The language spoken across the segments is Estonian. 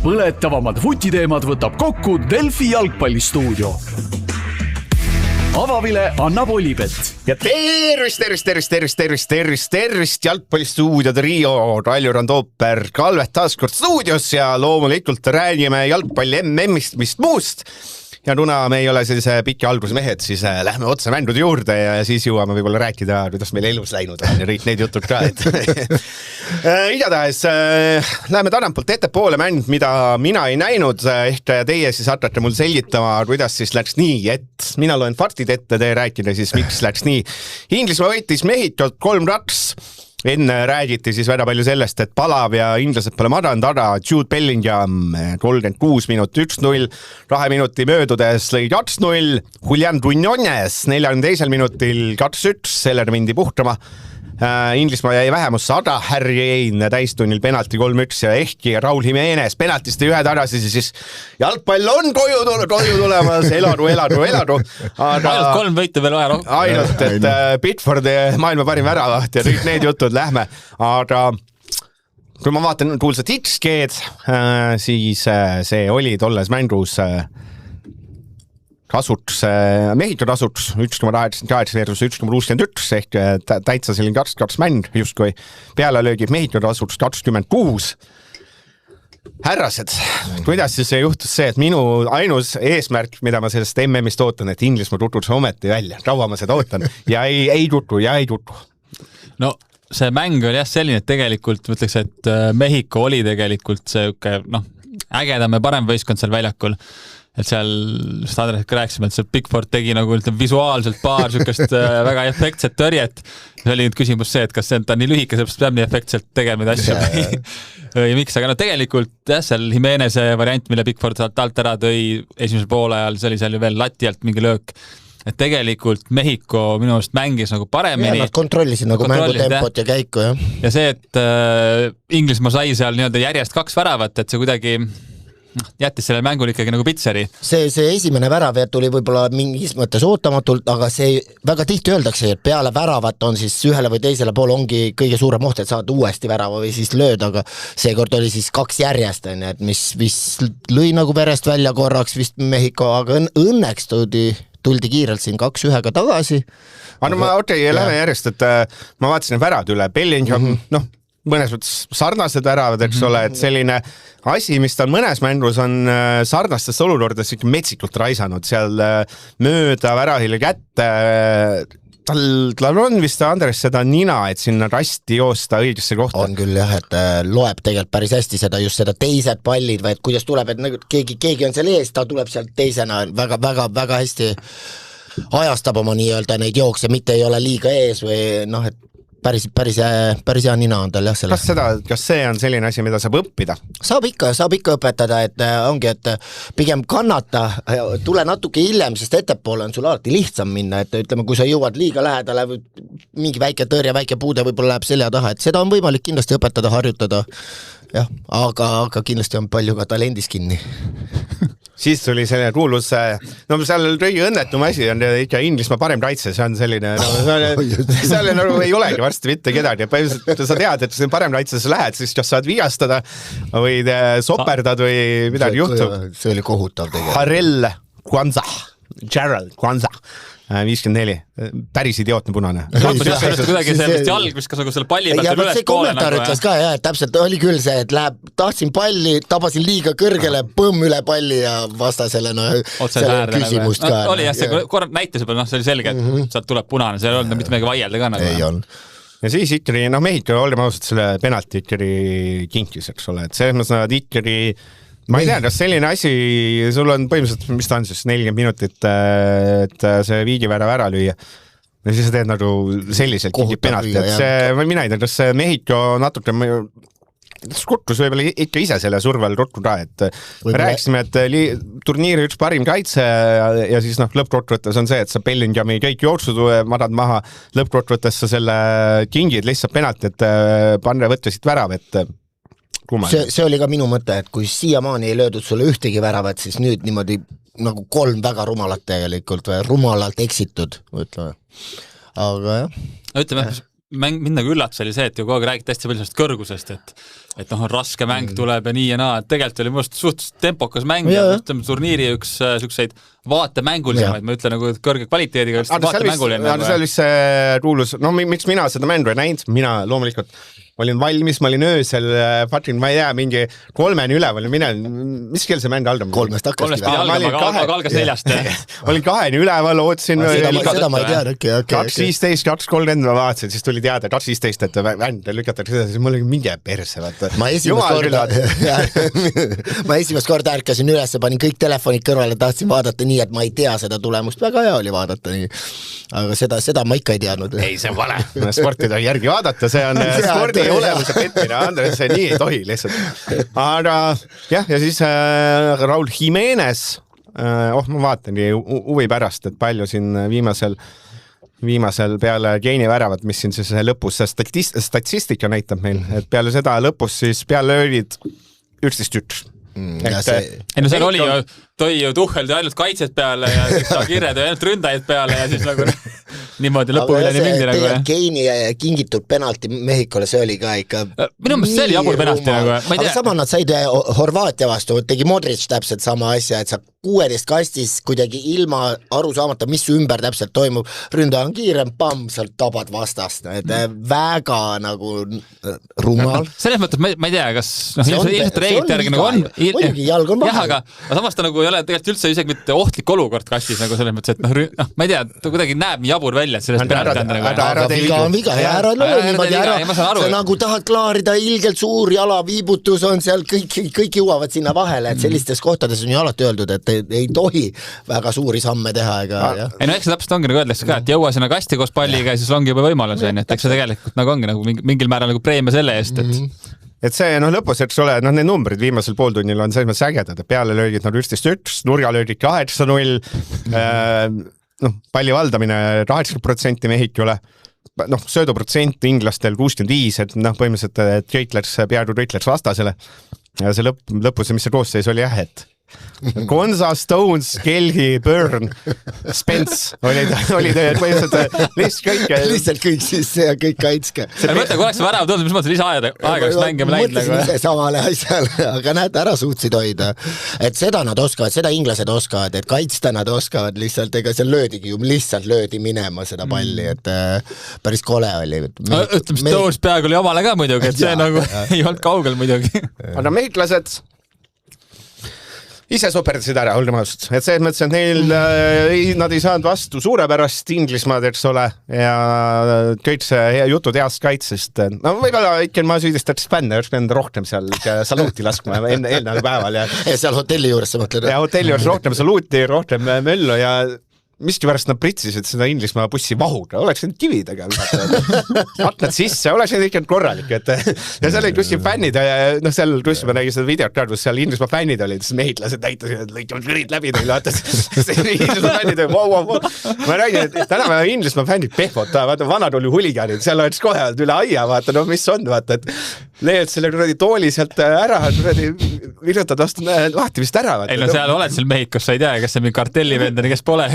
põletavamad vutiteemad võtab kokku Delfi jalgpallistuudio. Avavile annab Olipet. Ja tervist jalgpallistuudio trio Raljo Randooper, Kalvet taaskord stuudios ja loomulikult räägime jalgpalli MM-ist, mis muust. Ja kuna me ei ole sellise piki alguse mehed, siis lähme otse mändude juurde ja siis jõuame võib-olla rääkida, kuidas meil elus läinud on ja kõik need jutud ka. Igatahes läheme tagantpoolt ettepoole mänd, mida mina ei näinud, ehk teie siis hakkate mul selgitama, kuidas siis läks nii, et mina loen faktid ette, te rääkida siis, miks läks nii. Inglismaa võitis Mehhikut 3-2. Enne räägiti siis väga palju sellest, et palav ja inglased pole madanud, aga Jude Bellingham 36 minuti 1-0, 2 minuti möödudes lõi 2-0, Julian Duniones 42 minutil 2-1, sellele mindi puhtama. Inglismaa jäi vähemusse, aga Harry Kane täistunnil penalti 3-1 ja ehkki Raul Jimenez penaltist ühe tagasi, siis jalgpall on koju tulemas, eladu. Ainult 3 võitu veel vaja. Ainult, et Pitfordi maailma parim väravaht ja kõik need jutud lähme, aga kui ma vaatan kuulsat XG-d, siis see oli tolles mängus kasuks, Mehhiko kasuks 1,8 versus 1,61 ehk täitsa selline 2-2 mänd justkui pealelöögib Mehhiko kasuks 26. Härrased, kuidas siis juhtus see, et minu ainus eesmärk, mida ma sellest MM-ist ootan, et Inglismaa tutuks ometi välja, kaua ma seda ootan ja ei tutu. No see mäng oli jah selline, et tegelikult mõtleks, et Mehhiko oli tegelikult see ägedam ja parem võistkond seal väljakul. Et seal, just Andres rääkisime, et see Pickford tegi nagu visuaalselt paar sükest väga efektset tõrjet. See oli nüüd küsimus see, et kas see on nii lühike, seepärast peab nii efektselt tegema neid asju või miks, aga tegelikult jah, seal Jimeneze variant, mille Pickford alt ära tõi esimesel poole ajal, see oli seal ju veel lati alt mingi löök. Et tegelikult Mehhiko minu arust mängis nagu paremini. Ja nad kontrollisid nagu mängutempot ja käiku, jah. Ja see, et Inglismaa sai seal järjest 2 väravat, et see kuidagi jättis selle mängul ikkagi nagu pitseri. See esimene värav tuli võib-olla mingis mõttes ootamatult, aga see väga tihti öeldakse, et peale väravat on siis ühele või teisele poole ongi kõige suurem oht, et saad uuesti värava või siis lööd, aga seekord oli siis 2 järjest, et mis lõi nagu verest välja korraks vist Mehhiko, aga õnneks tuldi kiirelt siin 2-1 tagasi. Lähme järjest, et ma vaatasin värad üle, Bellingham, mõnes mõttes sarnased väravad, eks ole, et selline asi, mis tal mõnes mängus on sarnastest olukordades ikka metsikult raisanud, seal mööda värahile kätte, tal on vist Andres seda nina, et sinna rasti joosta õigesse kohta. On küll jah, et loeb tegelikult päris hästi seda teised pallid või et kuidas tuleb, et keegi on seal ees, ta tuleb sealt teisena väga hästi ajastab oma nii-öelda neid jookse, mitte ei ole liiga ees või et päris hea nina on tal jah selle. Kas see on selline asi, mida saab õppida? Saab ikka õpetada, et ongi, et pigem kannata, tule natuke hiljem, sest ettepoole on sul alati lihtsam minna, et ütleme, kui sa jõuad liiga lähedale või mingi väike tõrje, väike puude võib-olla läheb selja taha, et seda on võimalik kindlasti õpetada, harjutada, jah, aga kindlasti on palju ka talendis kinni. Siis tuli selline kuulus, seal kõige õnnetum asi on ikka Inglismaa parem kaitse, see on selline, seal ei olegi varsti mitte kedagi, sa tead, et see parem kaitse sa lähed, siis kas saad vigastada või soperdad või midagi juhtub. See oli kohutav tegelikult. Harel Gerald Kwanza 54, päris idiootne punane. Kuidagi see vist jalg, mis kasvõi selle palli pealt üles koole. Kommentaar ütles ka, jah, et täpselt oli küll see, et tahtsin palli, tabasin liiga kõrgele, põmm üle palli ja vastasele selle küsimust ka. Oli jah, see korra näitas juba, see oli selge, et sealt tuleb punane, see ei olnud mitte midagi vaielda ka. Ei on. Ja siis ikkagi, Mehhiko oli ausalt selle penalti ikkagi kinkis, eks ole, et selles mõttes nad ikkagi ma ei tea, kas selline asi, sul on põhimõtteliselt, mis ta on siis 40 minutit, et see viigivärav ära lüüa. Ja siis sa teed nagu selliselt kingib penalti, et see, mina ei tea, kas see Mehhiko natuke skuttus võib-olla ikka ise selle survel rotku ka, et rääkisime, et turniiri üks parim kaitse ja siis lõppkokkuvõttes on see, et sa Bellinghami kõik jooksud madad maha, lõppkokkuvõttes sa selle kingid lihtsalt penalti, et panne võtta siit värav, et see oli ka minu mõte, et kui siiamaani ei löödud sulle ühtegi väravat, siis nüüd niimoodi nagu 3 väga rumalat tegelikult või rumalalt eksitud, ütleme. Aga jah. Ütleme, mind nagu üllatus oli see, et ju kogu aeg räägiti hästi palju sellest kõrgusest, et noh, raske mäng tuleb ja nii ja naa, et tegelikult oli must suhteliselt tempokas mäng ja turniiri üks selliseid vaatemängulisemaid, ma ütlen nagu kõrge kvaliteediga vaatemänguline. See oli see ruulus, no miks mina seda mängu ei näinud, mina loomulikult ma olin valmis, ma olin öösel, ma ei tea, mingi 3-ni üleval, mis kell see mäng algab? 3-st hakkaski. Aga algas 4-st. Olin 2-ni üleval, ootasin. Seda ma ei tea, 2.15, 2.30 ma vaatasin, siis tuli teada 2.15, et mänd lükatakse seda, siis mul oli mingi perse. Ma esimest korda ärkasin üles, panin kõik telefonid kõrvale, tahtsin vaadata nii, et ma ei tea seda tulemust, väga hea oli vaadata nii. Aga seda ma ikka ei teadnud. Ei, see on vale. Sporti tohi järgi vaadata, see on spordi olemuse petmine, Andres, see nii ei tohi lihtsalt. Aga jah, ja siis Raul Jimenez, ma vaatani huvi pärast, et palju siin viimasel peale Keini väravat, mis siin siis lõpus statistika näitab meil, et peale seda lõpus siis peale löörid 11-1. Ei no seal oli ju, toi ju Tuhhel ainult kaitset peale ja siis Kirred ainult ründajaid peale ja siis nagu niimoodi lõpuvileni mindi nagu. Keini kingitud penalti Mehhikole, see oli ka ikka minu mõttes see oli jabur penalti nagu. Aga sama nad said Horvaatia vastu, tegi Modric täpselt sama asja, et sa 16 kastis kuidagi ilma aru saamata, mis ümber täpselt toimub, ründaja on kiirem, sealt tabad vastast, et väga nagu rumal. Selles mõttes ma ei tea, kas ilmselt reeglite järgi nagu on. Muidugi jalg on vahel. Aga samas ta nagu ei ole tegelikult üldse isegi mitte ohtlik olukord kastis nagu selles mõttes, et ma ei tea, ta kuidagi näeb nii jabur välja, et sellest penalti on nagu. Aga viga on viga, ära löö niimoodi ära. Sa nagu tahad klaarida, ilgelt suur jalaviibutus on seal, kõik jõuavad sinna vahele, et sellistes kohtades on ju alati öeldud, et ei tohi väga suuri samme teha. Ei no eks see täpselt ongi nagu öeldakse ka, et jõua sinna kasti koos palliga ja siis ongi juba võimalus, et eks see tegelikult nagu ongi nagu mingil määral nagu preemia selle eest, et see lõpus, eks ole, need numbrid viimasel pooltunnil on selles mõttes ägedad, et peale löödid 11-1, nurga löödid 8-0, palli valdamine 80% Mehhikule, sööduprotsent inglastel 65, et põhimõtteliselt Traitlers vastasele ja see lõpus, mis see koosseis oli et Gonza, Stones, Kelgi, Byrne, Spence olid lihtsalt kõik siis ja kõik kaitske. Mõtle, kui oleks värav tulnud, mis mõttes lisaaega oleks mängima läinud. Mõtlesin ise samale asjale, aga näed, ära suutsid hoida. Et seda nad oskavad, seda inglased oskavad, et kaitsta nad oskavad lihtsalt, ega seal löödigi ju, lihtsalt löödi minema seda palli, et päris kole oli. Ütleme, Stones peaaegu oli omale ka muidugi, et see nagu ei olnud kaugel muidugi. Aga mehhiklased ise soperdasid ära, olgem ausad, et selles mõttes, et nad ei saanud vastu suurepärast Inglismaad, eks ole, ja kõik see jutud heast kaitsest, võib-olla ikka ma süüdistaks fänne, oleks pidanud rohkem seal saluuti laskma eelneval päeval. Ja seal hotelli juures sa mõtled? Ja hotelli juures rohkem saluuti, rohkem möllu ja miskipärast nad pritsisid seda Inglismaa bussi vahuga, oleks need kividega aknad sisse, oleks need ikka korralik, et ja seal olid kuskil fännid ja seal kuskil ma nägin seda videot, kus seal Inglismaa fännid olid, siis mehhiklased näitasid, et lõikavad kõrid läbi neil, vaata Inglismaa fännid ma räägin, et tänapäeva Inglismaa fännid pehvot, vaata vanad oli huligaanid, seal oleks kohe üle aia, vaata, mis on, vaata, et leiad selle tooli sealt ära, virutad vastu lahti vist ära. Ei no seal oled seal Mehhikos, sa ei tea, kas see mingi kartellivendani, kes pole,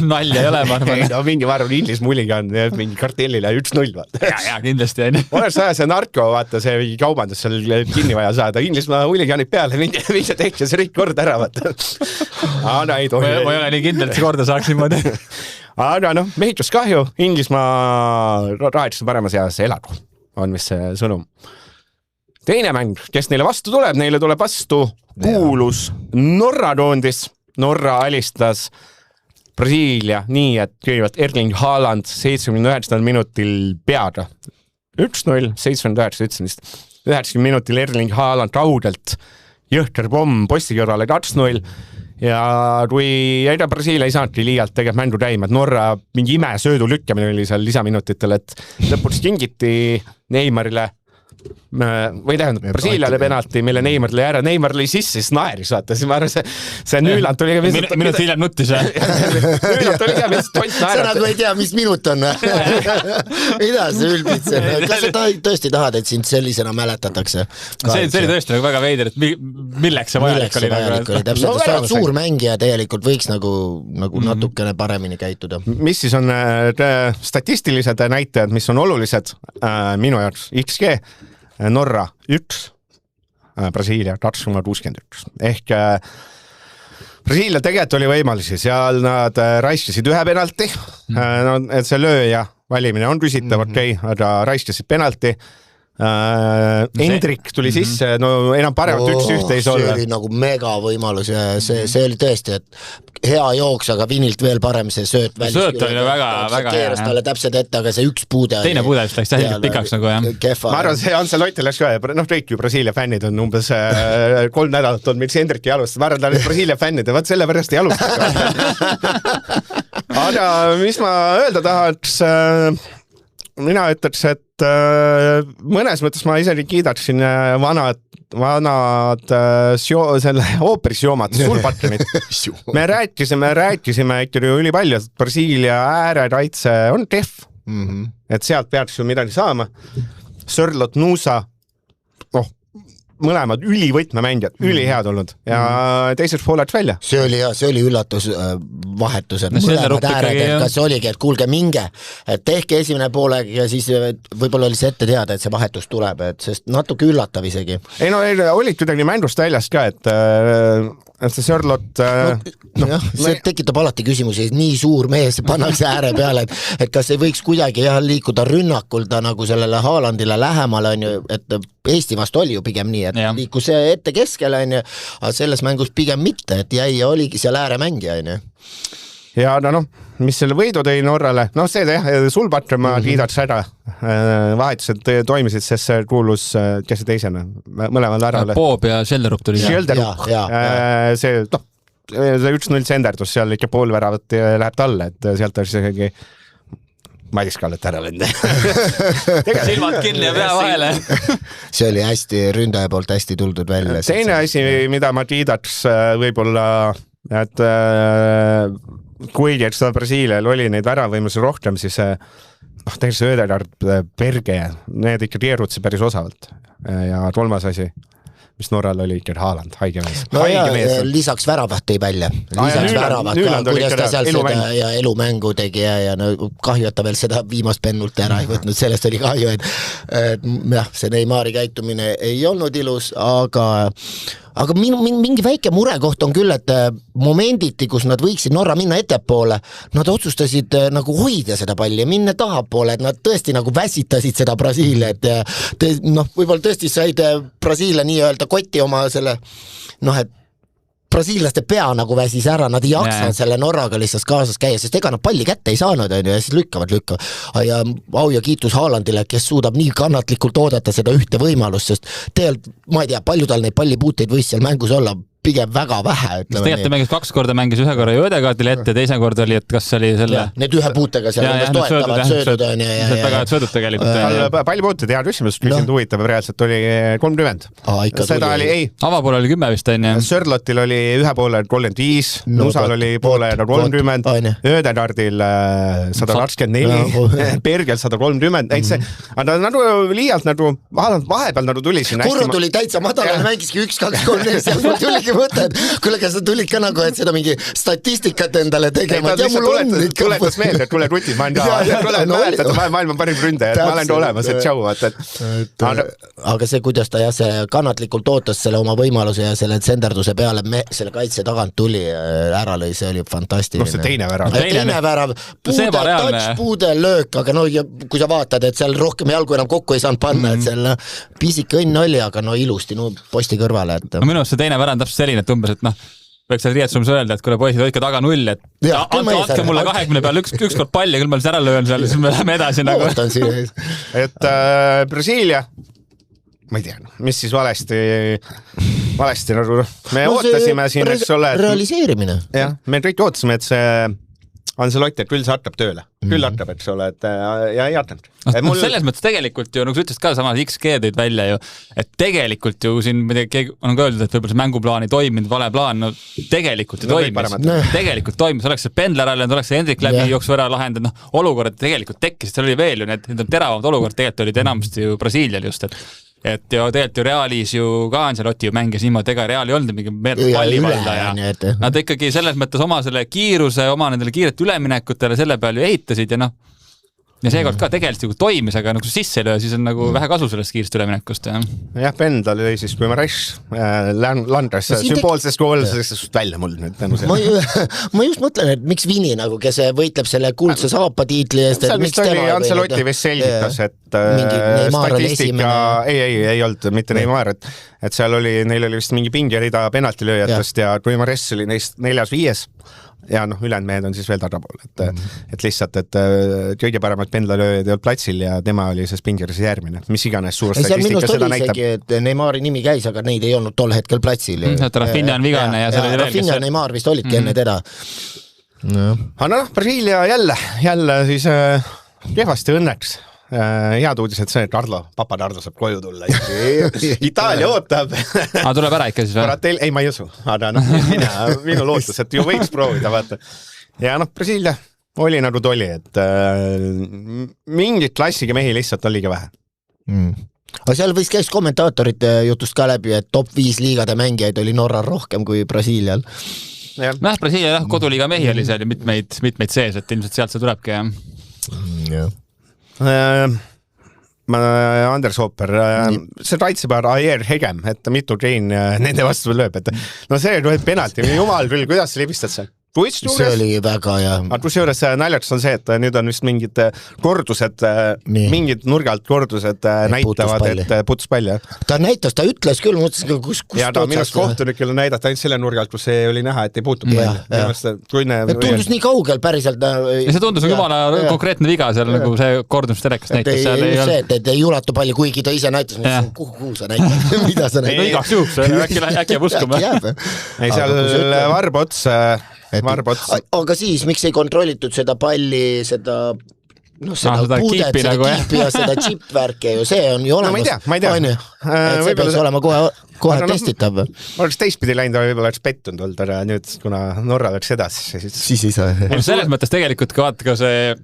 nalja ei ole, ma arvan. No mingi ma arvan, Inglismaa huligaan mingi kartellile 1-0, vaata. Ja, kindlasti on. Oleks vaja see narko, vaata, see mingi kaubandus seal kinni vaja saada. Inglismaa huligaanid peale, mingi tehti see kõik kord ära, vaata. Aga ei tohi. Ma ei ole nii kindel, et see korda saaks niimoodi. Aga Mehhikos kahju, Inglismaa raadis paremas eas eladu, on vist see sõnum. Teine mäng, kes neile vastu tuleb, neile tuleb vastu kuulus Norra toondis. Norra alistas Brasiilia nii, et kõigepealt Erling Haaland 79 minutil peaga. 1-0, 79 ütlesin vist. 90 minutil Erling Haaland raudelt jõhker pomm posti kõrvale 2-0 ja kui Brasiilia ei saanudki liialt tegelikult mängu käima, et Norra mingi söödu lükkamine oli seal lisaminutitel, et lõpuks kingiti Neymarile või tähendab Brasiiliale penalti, mille Neymar lõi ära, Neymar lõi sisse, siis naeris, vaata, siis ma arvan, see Nüüland tuli minut hiljem nuttis, Nüüland tuli ka vist tont naerat. Sa nagu ei tea, mis minut on. Mida see ülbid see? Kas sa tõesti tahad, et sind sellisena mäletatakse? See oli tõesti nagu väga veider, et milleks see vajalik oli. Täpselt, suur mängija tegelikult võiks nagu natukene paremini käituda. Mis siis on statistilised näitajad, mis on olulised minu jaoks? XG Norra 1, Brasiilia 2,61. Ehk Brasiilia tegelikult oli võimalusi, seal nad raiskasid ühe penalti, no, et see lööja valimine on küsitav, okei, aga raiskasid penalti. Hendrik tuli sisse, no enam paremat 1-1 ei see ole. oli nagu mega võimalus ja see oli tõesti, et hea jooks, aga Vinilt veel parem see sööt sööt oli väga hea. Keeras talle täpselt ette, aga see üks puude teine puude vist läks tähelikult pikaks nagu jah. Ma arvan, see Ancelotti läks ka, noh kõik ju Brasiilia fännid on umbes 3 nädalat olnud, miks Hendrik ei alustada, ma arvan, ta oli Brasiilia fännid ja vaat selle pärast ei alustada. Aga mis ma öelda tahaks, mina ütleks, et mõnes mõttes ma isegi kiidaksin vanad selle ooperisjoomad, sulpatronid. Me rääkisime ikkagi ülipalju, et Brasiilia äärekaitse on kehv, et sealt peaks ju midagi saama. Sörlot, Nusa, mõlemad ülivõtmemängijad, ülihead olnud ja teiseks pooleks välja. See oli üllatus vahetused, mõlemad ääred, kas oligi, et kuulge minge, et tehke esimene poolega ja siis võib-olla oli see ette teada, et see vahetus tuleb, et sest natuke üllatav isegi. Ei no olid kuidagi mängust väljast ka, et see Sörlot see tekitab alati küsimusi, nii suur mees pannakse ääre peale, et kas ei võiks kuidagi liikuda rünnakul ta nagu sellele Haalandile lähemale, on ju, et Eesti vastu oli ju pigem nii, et liikus ette keskele, on ju, aga selles mängus pigem mitte, et jäi ja oligi seal ääremängija, on ju. Ja mis selle võidu tõi Norrale, see sulbatre ma kiidaks ära, vahetused toimisid, sest see kuulus, kes see teisena, mõlemal ärale. Poob ja Schelderup tuli. Schelderup, see 1-0 senderdus, seal ikka pool väravat läheb talle, et sealt on isegi Madis Kallet ära lende. Silmad kinni ja pea vahele. See oli hästi, ründaja poolt hästi tuldud välja. Teine asi, mida ma kiidaks võib-olla, et kuigi et seda Brasiilial oli neid väravõimusi rohkem, siis tegelikult see Ödegaard, Berge, need ikka keerutsi päris osavalt. Ja kolmas asi, mis Norral oli ikka Haaland, haige mees. Lisaks väravat tõi välja. Lisaks väravat ka, kuidas ta seal seda ja elumängu tegi ja kahju, et ta veel seda viimast pennult ära ei võtnud, sellest oli kahju, et see Neymari käitumine ei olnud ilus, aga mingi väike murekoht on küll, et momenditi, kus nad võiksid Norra minna ettepoole, nad otsustasid nagu hoida seda palli ja minna tahapoole, et nad tõesti nagu väsitasid seda Brasiilia, et võib-olla tõesti said Brasiilia nii-öelda kotti oma selle, et brasiillaste pea nagu väsis ära, nad ei jaksanud selle Norraga lihtsalt kaasas käia, sest ega nad palli kätte ei saanud, on ju, ja siis lükkavad. Ja au ja kiitus Haalandile, kes suudab nii kannatlikult oodata seda ühte võimalust, sest tegelikult, ma ei tea, palju tal neid pallipuuteid võis seal mängus olla, pigem väga vähe. Tegelikult ta mängis 2 korda, mängis 1 korra Ödegaardile ette, teise korda oli, et kas oli selle... Need ühe puutega seal toetavad söödud on ja... Väga head söödud tegelikult. Pallipuuted, hea küsimus, küsin huvitav, reaalselt oli 30. Seda oli, ei. Avapool oli 10 vist, on ju. Sörlotil oli ühe poole 35, Nusal oli poole 30, Ödegaardil 124, Bergel 130, aga nagu liialt nagu vahepeal tuli siin... Kurru tuli täitsa madalal, mängiski 1, 2, 3, seal tuligi mõtled, kuule, kas sa tulid ka nagu, et seda mingi statistikat endale tegema, ja mul on ikka... Tuletas meelde, et tule rutid, ma mäletan, maailma parim ründaja, et ma olen olemas, et tšau, aga see, kuidas ta see kannatlikult ootas selle oma võimaluse ja selle tsenderduse peale selle kaitse tagant tuli ära lõi, see oli fantastiline. See teine värav. Teine värav, puude löök, aga kui sa vaatad, et seal rohkem jalgu enam kokku ei saanud panna, et seal pisik õnn oli, aga ilusti posti kõrvale. Minu arust see teine värav täpselt selline, et umbes, et võiks seal riietusumus öelda, et kuule poisid, hoidke taga 0, et andke mulle 20 peal ükskord palli, küll ma siis ära löön seal, siis me läheme edasi nagu. Et Brasiilia, ma ei tea, mis siis valesti nagu, me ootasime siin, eks ole. Realiseerimine. Jah, me kõik ootasime, et see Ancelotti, et küll see hakkab tööle. Küll hakkab, eks ole, et ja ei hakkanud. Selles mõttes tegelikult ju, nagu sa ütlesid ka samas XG tõid välja ju, et tegelikult ju siin on ka öeldud, et võib-olla see mänguplaan ei toiminud, vale plaan, tegelikult ju toimis, oleks see Pendler ära, oleks see Hendrik läbi jooksu ära lahendanud, olukorrad tegelikult tekkisid, seal oli veel ju, need on teravamad olukorrad, tegelikult olid enamasti ju Brasiilial just, et ju tegelikult ju Realis ju ka Ancelotti ju mängis niimoodi, ega Real ei olnud mingi pallivaldaja. Nad ikkagi selles mõttes oma selle kiiruse, oma nendele kiiret üleminekutele selle peal ju ehitasid ja ja seekord ka tegelikult toimis, aga kui sisse ei löö, siis on nagu vähe kasu sellest kiirest üleminekust. Jah, Pendal oli siis Guimaraes Landres sümboolsest goolsest välja mul nüüd tänu selle. Ma just mõtlen, et miks Vini nagu, kes võitleb selle kuldse saapatiitli eest, seal vist oli Ancelotti vist selgitas, et statistika ei olnud mitte Neymar, et seal oli, neil oli vist mingi pingerida penaltilööjatest ja Guimaraes oli neist 4-5 ja ülejäänud mehed on siis veel tagapool, et lihtsalt, et kõige paremad pendlalööjad ei olnud platsil ja tema oli see pingeris järgmine, mis iganes suur statistika seda näitab. Et Neymari nimi käis, aga neid ei olnud tol hetkel platsil. Rafinha on vigane ja seal oli veel. Rafinha ja Neymar vist olidki enne teda. Aga Brasiilia jälle siis kehvasti õnneks. Head uudised see, et papa Tardo saab koju tulla. Itaalia ootab. Tuleb ära ikka siis või? Ei, ma ei usu. Aga minu lootus, et ju võiks proovida, vaata. Ja Brasiilia oli nagu toli, et mingit klassiga mehi lihtsalt oligi vähe. Aga seal võis käis kommentaatorite jutust ka läbi, et top 5 liigade mängijaid oli Norra rohkem kui Brasiilial. Brasiilia koduliiga mehi oli seal ja mitmeid sees, et ilmselt sealt see tulebki. Jah. Anders Hopper, see raitsepaar Ayer Hegem, et mitu Jane nende vastu lööb, et see tuleb penalti, jumal küll, kuidas sa libistad seal? See oli väga, jah. Aga kusjuures naljakas on see, et nüüd on vist mingid kordused, mingid nurgalt kordused näitavad, et putuspall, jah. Ta näitas, ta ütles küll, mõtlesin, kus ja ta minust kohtunikele näidata ainult selle nurgalt, kus see oli näha, et ei puutu pall. Tundus nii kaugel päriselt. Ja see tundus jumala konkreetne viga seal, nagu see kordumsterekas näitas. Et ei ulatu palju, kuigi ta ise näitas, kuhu sa näitad, mida sa näitad. Igaks juhuks, äkki jääb uskuma. Ei, seal Varbots aga siis, miks ei kontrollitud seda palli, seda puudet, seda kiipi ja seda chip-värke ju, see on ju olemas. No ma ei tea. Et see peaks olema kohe testitav. Ma oleks teistpidi läinud, võib-olla oleks pettunud olnud, aga nüüd, kuna Norra läks edasi, siis ei saa. Selles mõttes tegelikult ka vaata ka see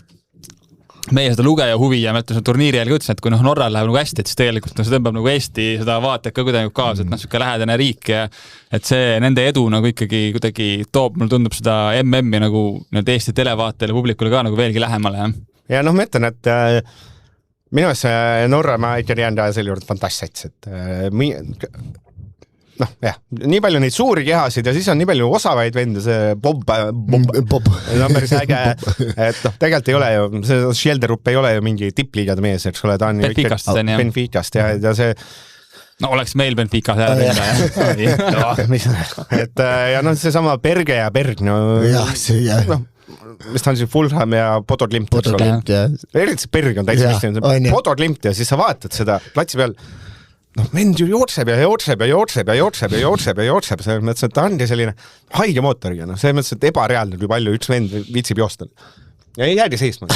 meie seda lugeja huvi ja mõtlen turniiri jälgi ütlesin, et kui Norral läheb nagu hästi, et siis tegelikult see tõmbab nagu Eesti seda vaatajat ka kuidagi kaasa, et siuke lähedane riik ja et see nende edu nagu ikkagi kuidagi toob, mulle tundub seda MM-i nagu Eesti televaatajale publikule ka nagu veelgi lähemale. Ja ma ütlen, et minu ees Norra ma ikka jäänud selle juurde fantastsats, et nii palju neid suuri kehasid ja siis on nii palju osavaid vende, see Bob. Päris äge, et tegelikult ei ole ju, see Schelderup ei ole ju mingi tippliigade mees, eks ole, ta on ju Benficast ja see oleks meil Benfica seal et ja see sama Berge ja Berg mis ta on siis Fulham ja Pododlimt eriti see Berg on täitsa Pododlimt ja siis sa vaatad seda platsi peal vend ju jootseb ja jootseb ja jootseb ja jootseb ja jootseb ja jootseb, see mõttes, et ta ongi selline haige mootoriga, see mõttes, et ebareaalne, kui palju üks vend viitsib joosta. Ja ei jäägi seisma.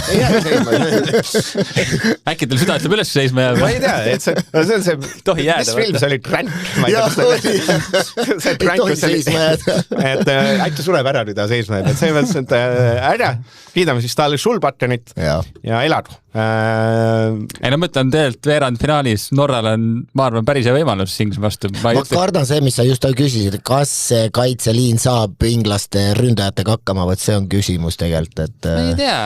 Äkki teil süda ütleb üles seisma jääb? Ma ei tea, et see on see, mis film see oli, Crank? See Crank, kus oli, et äkki sureb ära nüüd seisma jääb, et see mõttes, et ära, kiidame siis talle Schulbattenit ja eladu. Ei mõtlen tegelikult veerandfinaalis Norral on, ma arvan, päris hea võimalus Inglismaa vastu. Ma kardan see, mis sa just küsisid, kas see kaitseliin saab inglaste ründajatega hakkama, võt see on küsimus tegelikult, et ei tea.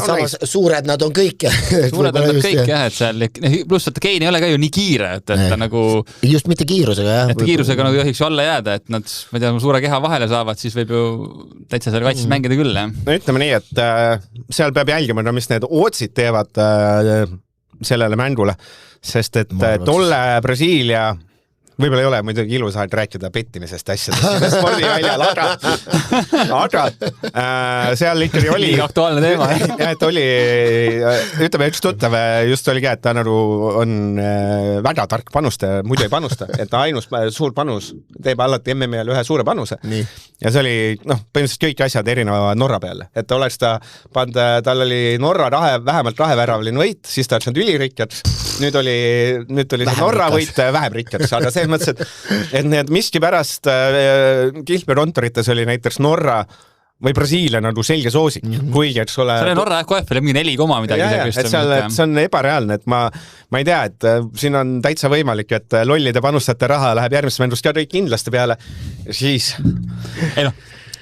Samas suured nad on kõik. Suured nad on kõik, jah, et seal pluss, et Kein ei ole ka ju nii kiire, et ta nagu just mitte kiirusega, jah. Et kiirusega nagu johiks ju alla jääda, et nad, ma ei tea, suure keha vahele saavad, siis võib ju täitsa seal kaitses mängida küll, jah. No ütleme nii, et seal peab jälgima, mis need ootsid teevad sellele mängule, sest et tolle Brasiilia võib-olla ei ole muidugi ilusaid rääkida pettimisest asjadest spordiväljal, aga seal ikkagi oli aktuaalne teema. Ja, et oli, ütleme, üks tuttav just oli ka, et ta nagu on väga tark panustaja, muidu ei panusta, et ta ainus suur panus teeb alati MM-il ühe suure panuse. Nii. Ja see oli, põhimõtteliselt kõik asjad erineva Norra peale, et oleks ta pand, tal oli Norra vähemalt raheväravline võit, siis ta oleks nad ülirikkad, nüüd oli see Norra võit vähem rikkad, aga see mõttes, et need miski pärast Kihlberg-Rontorites oli näiteks Norra või Brasiilia nagu selge soosik, kuigi, eks ole... See oli Norra KF, oli mingi 4 midagi. Ja, et see on ebareaalne, et ma ei tea, et siin on täitsa võimalik, et lollide panustajate raha läheb järgmist mängust ka kõik kindlasti peale, siis... Ei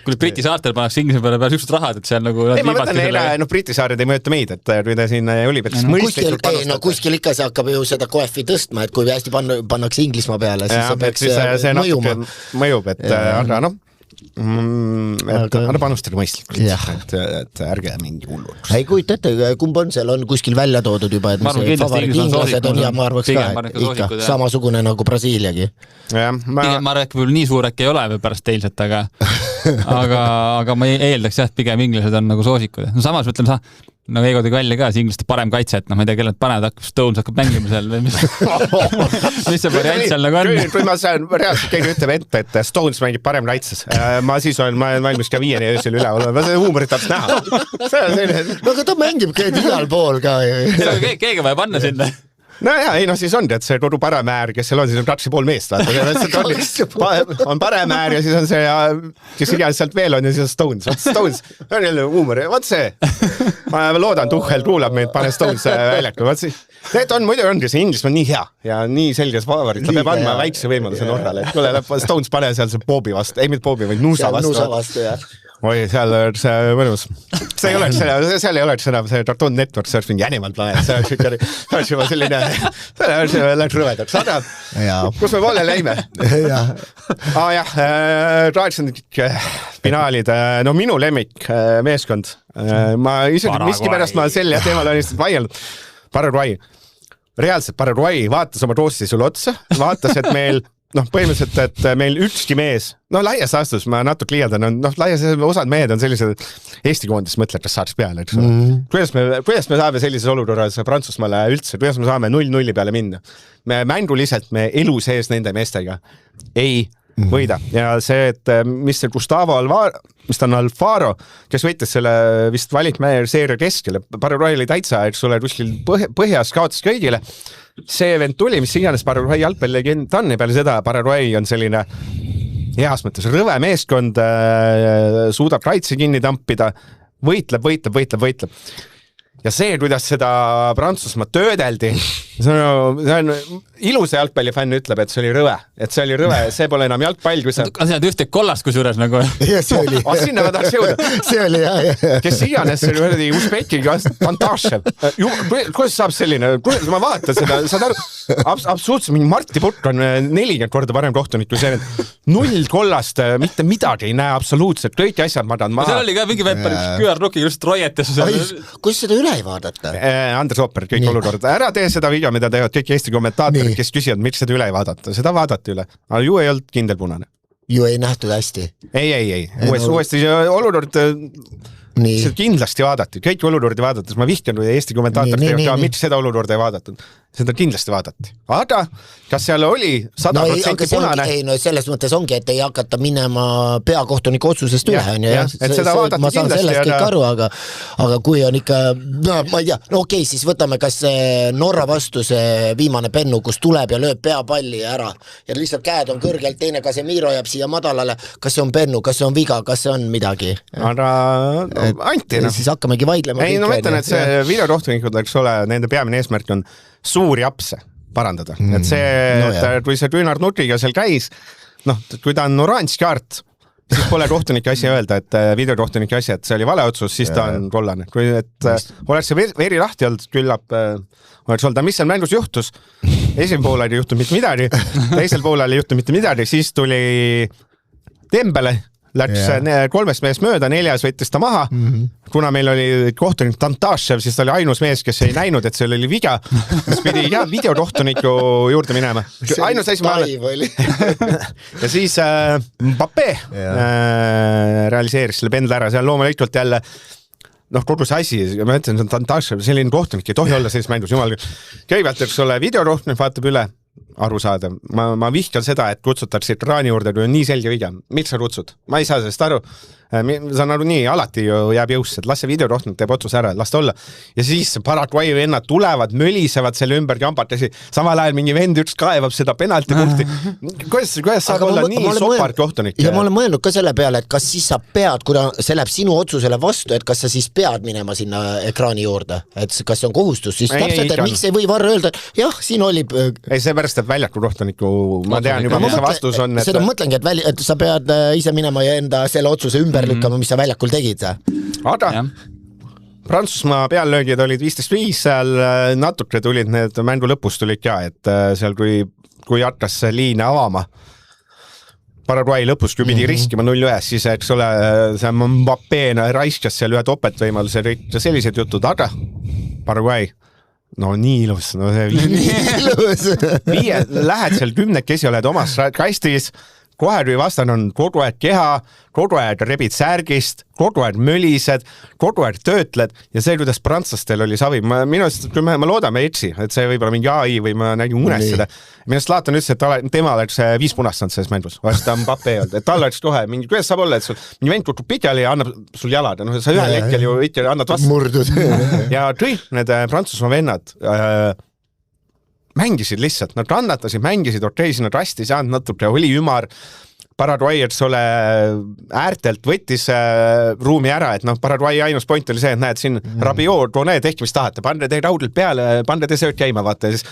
kui Briti saartel pannakse Inglismaa peale peale siuksed rahad, et seal nagu ei, ma mõtlen neile, Briti saared ei mõjuta meid, et kui ta siin oli, peaks mõistlikult panustada. Kuskil ikka see hakkab ju seda koefi tõstma, et kui hästi pannakse Inglismaa peale, siis see peaks mõjuma. Mõjub, et aga noh, panustage mõistlikult, et ärge mingi hullud. Ei kujuta ette, kumb on seal, on kuskil välja toodud juba, et favoriit inglased on ja ma arvaks ka ikka samasugune nagu Brasiiliagi. Ma rääk võib nii suur äkki ei ole pärast teilset, aga ma eeldaks jah, et pigem inglased on nagu soosikud. No samas mõtleme nagu Eigo tegi välja ka, see inglaste parem kaitse, et ma ei tea, kellelt panevad, Stones hakkab mängima seal või mis see variant seal nagu on? Kui ma saan reaalselt keegi ütleb ette, et Stones mängib parem kaitses, ma siis olen valmis ka 5 öösel üle olema, ma seda huumorit tahaks näha. No aga ta mängib igal pool ka. Keegi vaja panna sinna. No ja, ei noh, siis ongi, et see kodu paremäär, kes seal on, siis on 2,5 meest, on paremäär ja siis on see, kes iganes sealt veel on ja siis on Stones, on jälle huumor, vaat see, ma loodan, Tuhhel kuulab meid, pane Stones väljakul, vaat see, need on, muidu ongi see Inglismaa nii hea ja nii selges favorit, ta peab andma väikse võimaluse Norrale, et kuule, Stones pane seal see Bobi vastu, ei mitte Bobi, vaid Nusa vastu. Oi, seal on see mõnus. Seal ei oleks enam see Cartoon Network, see oleks mingi Animal Planet, see oleks juba selline, see oleks rõvedaks. Aga, kus me poole läime? Finaalid, no minu lemmik meeskond. Ma isegi miski pärast ma selle teemal olen lihtsalt vaielnud. Paraguay. Reaalselt Paraguay vaatas oma koosseisule otsa, vaatas, et meil põhimõtteliselt, et meil ükski mees, laias laastus ma natuke liialdan, laias osad mehed on sellised Eesti koondis mõtled, kes saaks peale, eks. Kuidas me saame sellises olukorras Prantsusmaale üldse, kuidas me saame 0-0 peale minna? Me mänguliselt, me elu sees nende meestega ei võida. Ja see, et mis see Gustavo Alfaro, kes võitis selle vist valikmäe seeria keskele, Paraguay oli täitsa, eks ole, kuskil põhjas kaotas kõigile. See event tuli, mis iganes Paraguay jalgpallilegend on ja peale seda Paraguay on selline heas mõttes rõve meeskond, suudab kaitse kinni tampida, võitleb. Ja see, kuidas seda Prantsusmaa töödeldi, see on ilusa jalgpallifänn ütleb, et see oli rõve, see pole enam jalgpall, kui see... On see ühte kollast kusjuures nagu? Ja see oli. Sinna ma tahaks jõuda. See oli, jah. Kes iganes see oli Usbekiga Fantashev. Kuidas saab selline, ma vaatan seda, saad aru, absoluutselt mingi Marti Putk on 40 korda parem kohtunik kui see. 0 kollast, mitte midagi ei näe absoluutselt, kõik asjad madad maha. Seal oli ka mingi QR-lukiga just roietes. Kus seda üle ei vaadata? Anders Opper, kõik olukord. Ära tee seda video, mida teevad kõik Eesti kommentaatorid, kes küsivad, miks seda üle ei vaadata. Seda vaadati üle. Aga ju ei olnud kindel punane. Ju ei nähtud hästi. Ei. Uuesti olukord kindlasti vaadati. Kõik olukordi vaadates. Ma vihkan, kui Eesti kommentaatorid teevad, miks seda olukorda ei vaadatud. Seda kindlasti vaadati. Aga kas seal oli 100% punane? Ei, selles mõttes ongi, et ei hakata minema peakohtuniku otsusest üle. Et seda vaadati ma saan sellest kõik aru, aga kui on ikka, ma ei tea, okei, siis võtame kas Norra vastu see viimane pennu, kus tuleb ja lööb peapalli ära ja lihtsalt käed on kõrgelt, teine Casemiro jääb siia madalale, kas see on pennu, kas see on viga, kas see on midagi? Aga anti. Siis hakkamegi vaidlema. Ei, ma mõtlen, et see videokohtunikud, eks ole, nende peamine eesmärk on suuri apse parandada. Et see, kui see Tüünar Nutriga seal käis, kui ta on oranž kaart, siis pole kohtunike asi öelda, et videokohtunike asi, et see oli vale otsus, siis ta on kollane. Kui oleks see veri lahti olnud, küllap oleks olnud, mis seal mängus juhtus? Esimene pool oli juhtunud mitte midagi, teisel pool oli juhtunud mitte midagi, siis tuli Dembele, läks 3 mees mööda, 4 võttis ta maha. Kuna meil oli kohtunik Tantashev, siis ta oli ainus mees, kes ei näinud, et seal oli viga. Mis pidi videokohtuniku juurde minema. Ainus asi ma olen. Ja siis Mbappé realiseeris selle pendle ära. Seal loomulikult jälle kogu see asi, ma ütlen, see on Tantashev, selline kohtunik ei tohi olla sellis mängus. Kõigepealt, eks ole, videokohtunik vaatab üle aru saada. Ma vihkan seda, et kutsutakse ekraani juurde, kui on nii selge viga. Miks sa kutsud? Ma ei saa sellest aru. sa nagu nii alati ju jääb jõusse, et las see videorohtunik teeb otsuse ära, las ta olla. Ja siis Paraguay vennad tulevad, mölisevad selle ümber kambatasi, samal ajal mingi vend üks kaevab seda penaltipunkti. Kuidas saab olla nii sopart kohtunik? Ja ma olen mõelnud ka selle peale, et kas siis sa pead, kuna see läheb sinu otsusele vastu, et kas sa siis pead minema sinna ekraani juurde, et kas see on kohustus, siis täpselt, et miks ei või varra öelda, et jah, siin oli... Ei, seepärast, et väljaku kohtuniku, ma tean juba, mis see vastus on. Seda mõtlengi, et sa pead ise minema ja enda selle otsuse ümber lükkama, mis sa väljakul tegid. Aga Prantsusmaa peallöögid olid 15-5, seal natuke tulid need mängu lõpus tulid ka, et seal kui hakkas liine avama, Paraguay lõpus, kui pidi riskima 0-1, siis eks ole, see Mbappé raiskas seal ühe topeltvõimaluse, sellised jutud, aga Paraguay, no nii ilus, no see lähed seal 10 oled omas kastis, kohe kui vastan on kogu aeg keha, kogu aeg rebid särgist, kogu aeg mölised, kogu aeg töötled ja see, kuidas prantslastel oli savi, minu arust, kui ma loodan, ma etsi, et see võib olla mingi AI või ma nägin unes seda. Minu arust Laatan ütles, et tema oleks 5 punast saanud selles mängus, vast ta Mbappé olnud, et tal oleks kohe mingi, kuidas saab olla, et sul mingi vend kukub pikali ja annab sul jalad, no sa ühel hetkel ju annad vastu. Murdud. Ja kõik need Prantsusmaa vennad mängisid lihtsalt, nad kannatasid, mängisid, nad rasti saanud natuke, oli ümar, Paraguay, et ole äärtelt võttis ruumi ära, et Paraguay ainus point oli see, et näed siin Rabiot, Tone, tehke mis tahate, pande te raudelt peale, pande te sööt käima, vaata, ja siis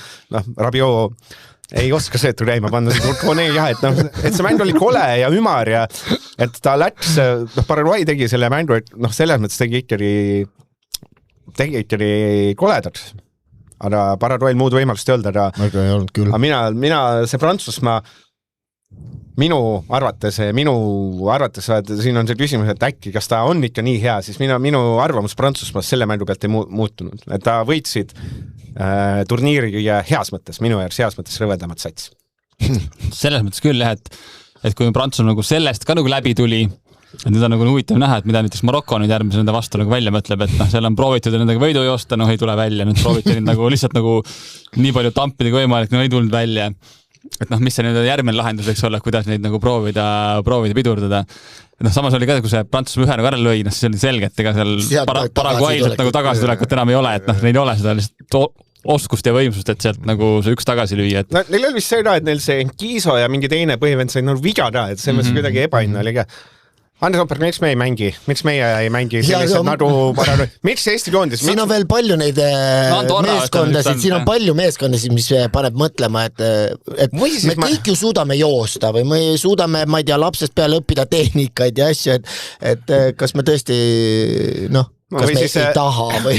Rabiot ei oska söötu käima panna, Tone jah, et see mäng oli kole ja ümar ja et ta läks, Paraguay tegi selle mängu, et selles mõttes tegi ikkagi koledaks. Aga Paraguayl muud võimalust ei olnud, aga mina see Prantsusmaa minu arvates, siin on see küsimus, et äkki, kas ta on ikka nii hea, siis minu arvamus Prantsusmaast selle mängu pealt ei muutunud. Et ta võitsid turniiri heas mõttes, minu jaoks heas mõttes rõvedamat sats. Selles mõttes küll, jah, et kui Prantsusmaa nagu sellest ka nagu läbi tuli, et nüüd on nagu huvitav näha, et mida näiteks Marokko nüüd järgmise nende vastu nagu välja mõtleb, et seal on proovitud nendega võidu joosta, ei tule välja, nüüd prooviti nagu lihtsalt nagu nii palju tampidega võimalik, ei tulnud välja. Et mis see nüüd järgmine lahendus võiks olla, kuidas neid nagu proovida pidurdada. Et samas oli ka, kui see Prantsusmaa ühe nagu ära lõi, siis oli selge, et ega seal Paraguaylt nagu tagasitulekut enam ei ole, et neil ei ole seda lihtsalt oskust ja võimsust, et sealt nagu see üks tagasi lüüa. Et... Neil oli vist see ka, et neil see Kiso ja mingi teine põhivend sai nagu viga ka, et see mõttes kuidagi ebainna oli ka. Andres Omper, miks me ei mängi? Miks meie ei mängi sellised nagu miks Eesti koondis? Siin on veel palju neid meeskondasid, siin on palju meeskondasid, mis paneb mõtlema, et me kõik ju suudame joosta või me suudame, ma ei tea, lapsest peale õppida tehnikaid ja asju, et kas me tõesti, kas me ei taha või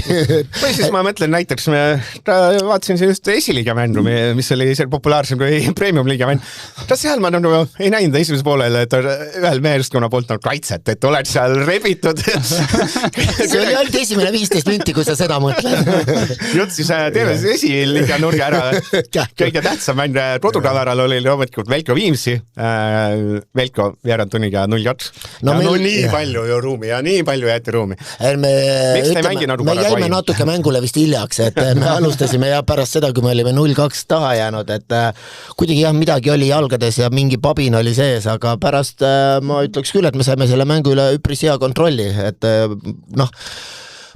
siis ma mõtlen näiteks, vaatasin see just esiliiga mängu, mis oli ise populaarsem kui premium-liiga mäng. Kas seal ma ei näinud esimese poolele, et ühel meeskonna poolt kaitset, et oled seal rebitud. See oli ainult esimene 15 minti, kui sa seda mõtled. Jutt siis teeme siis esiliiga nurga ära. Kõige tähtsam mäng kodukavaral oli loomulikult Velko Viimsi. Velko veerandtunniga 0-2. No nii palju ju ruumi ja nii palju jäeti ruumi. Me jäime natuke mängule vist hiljaks, et me alustasime ja pärast seda, kui me olime 0-2 taha jäänud, et kuidagi jah, midagi oli jalgades ja mingi pabin oli sees, aga pärast ma ütleks küll, et me saime selle mängu üle üpris hea kontrolli, et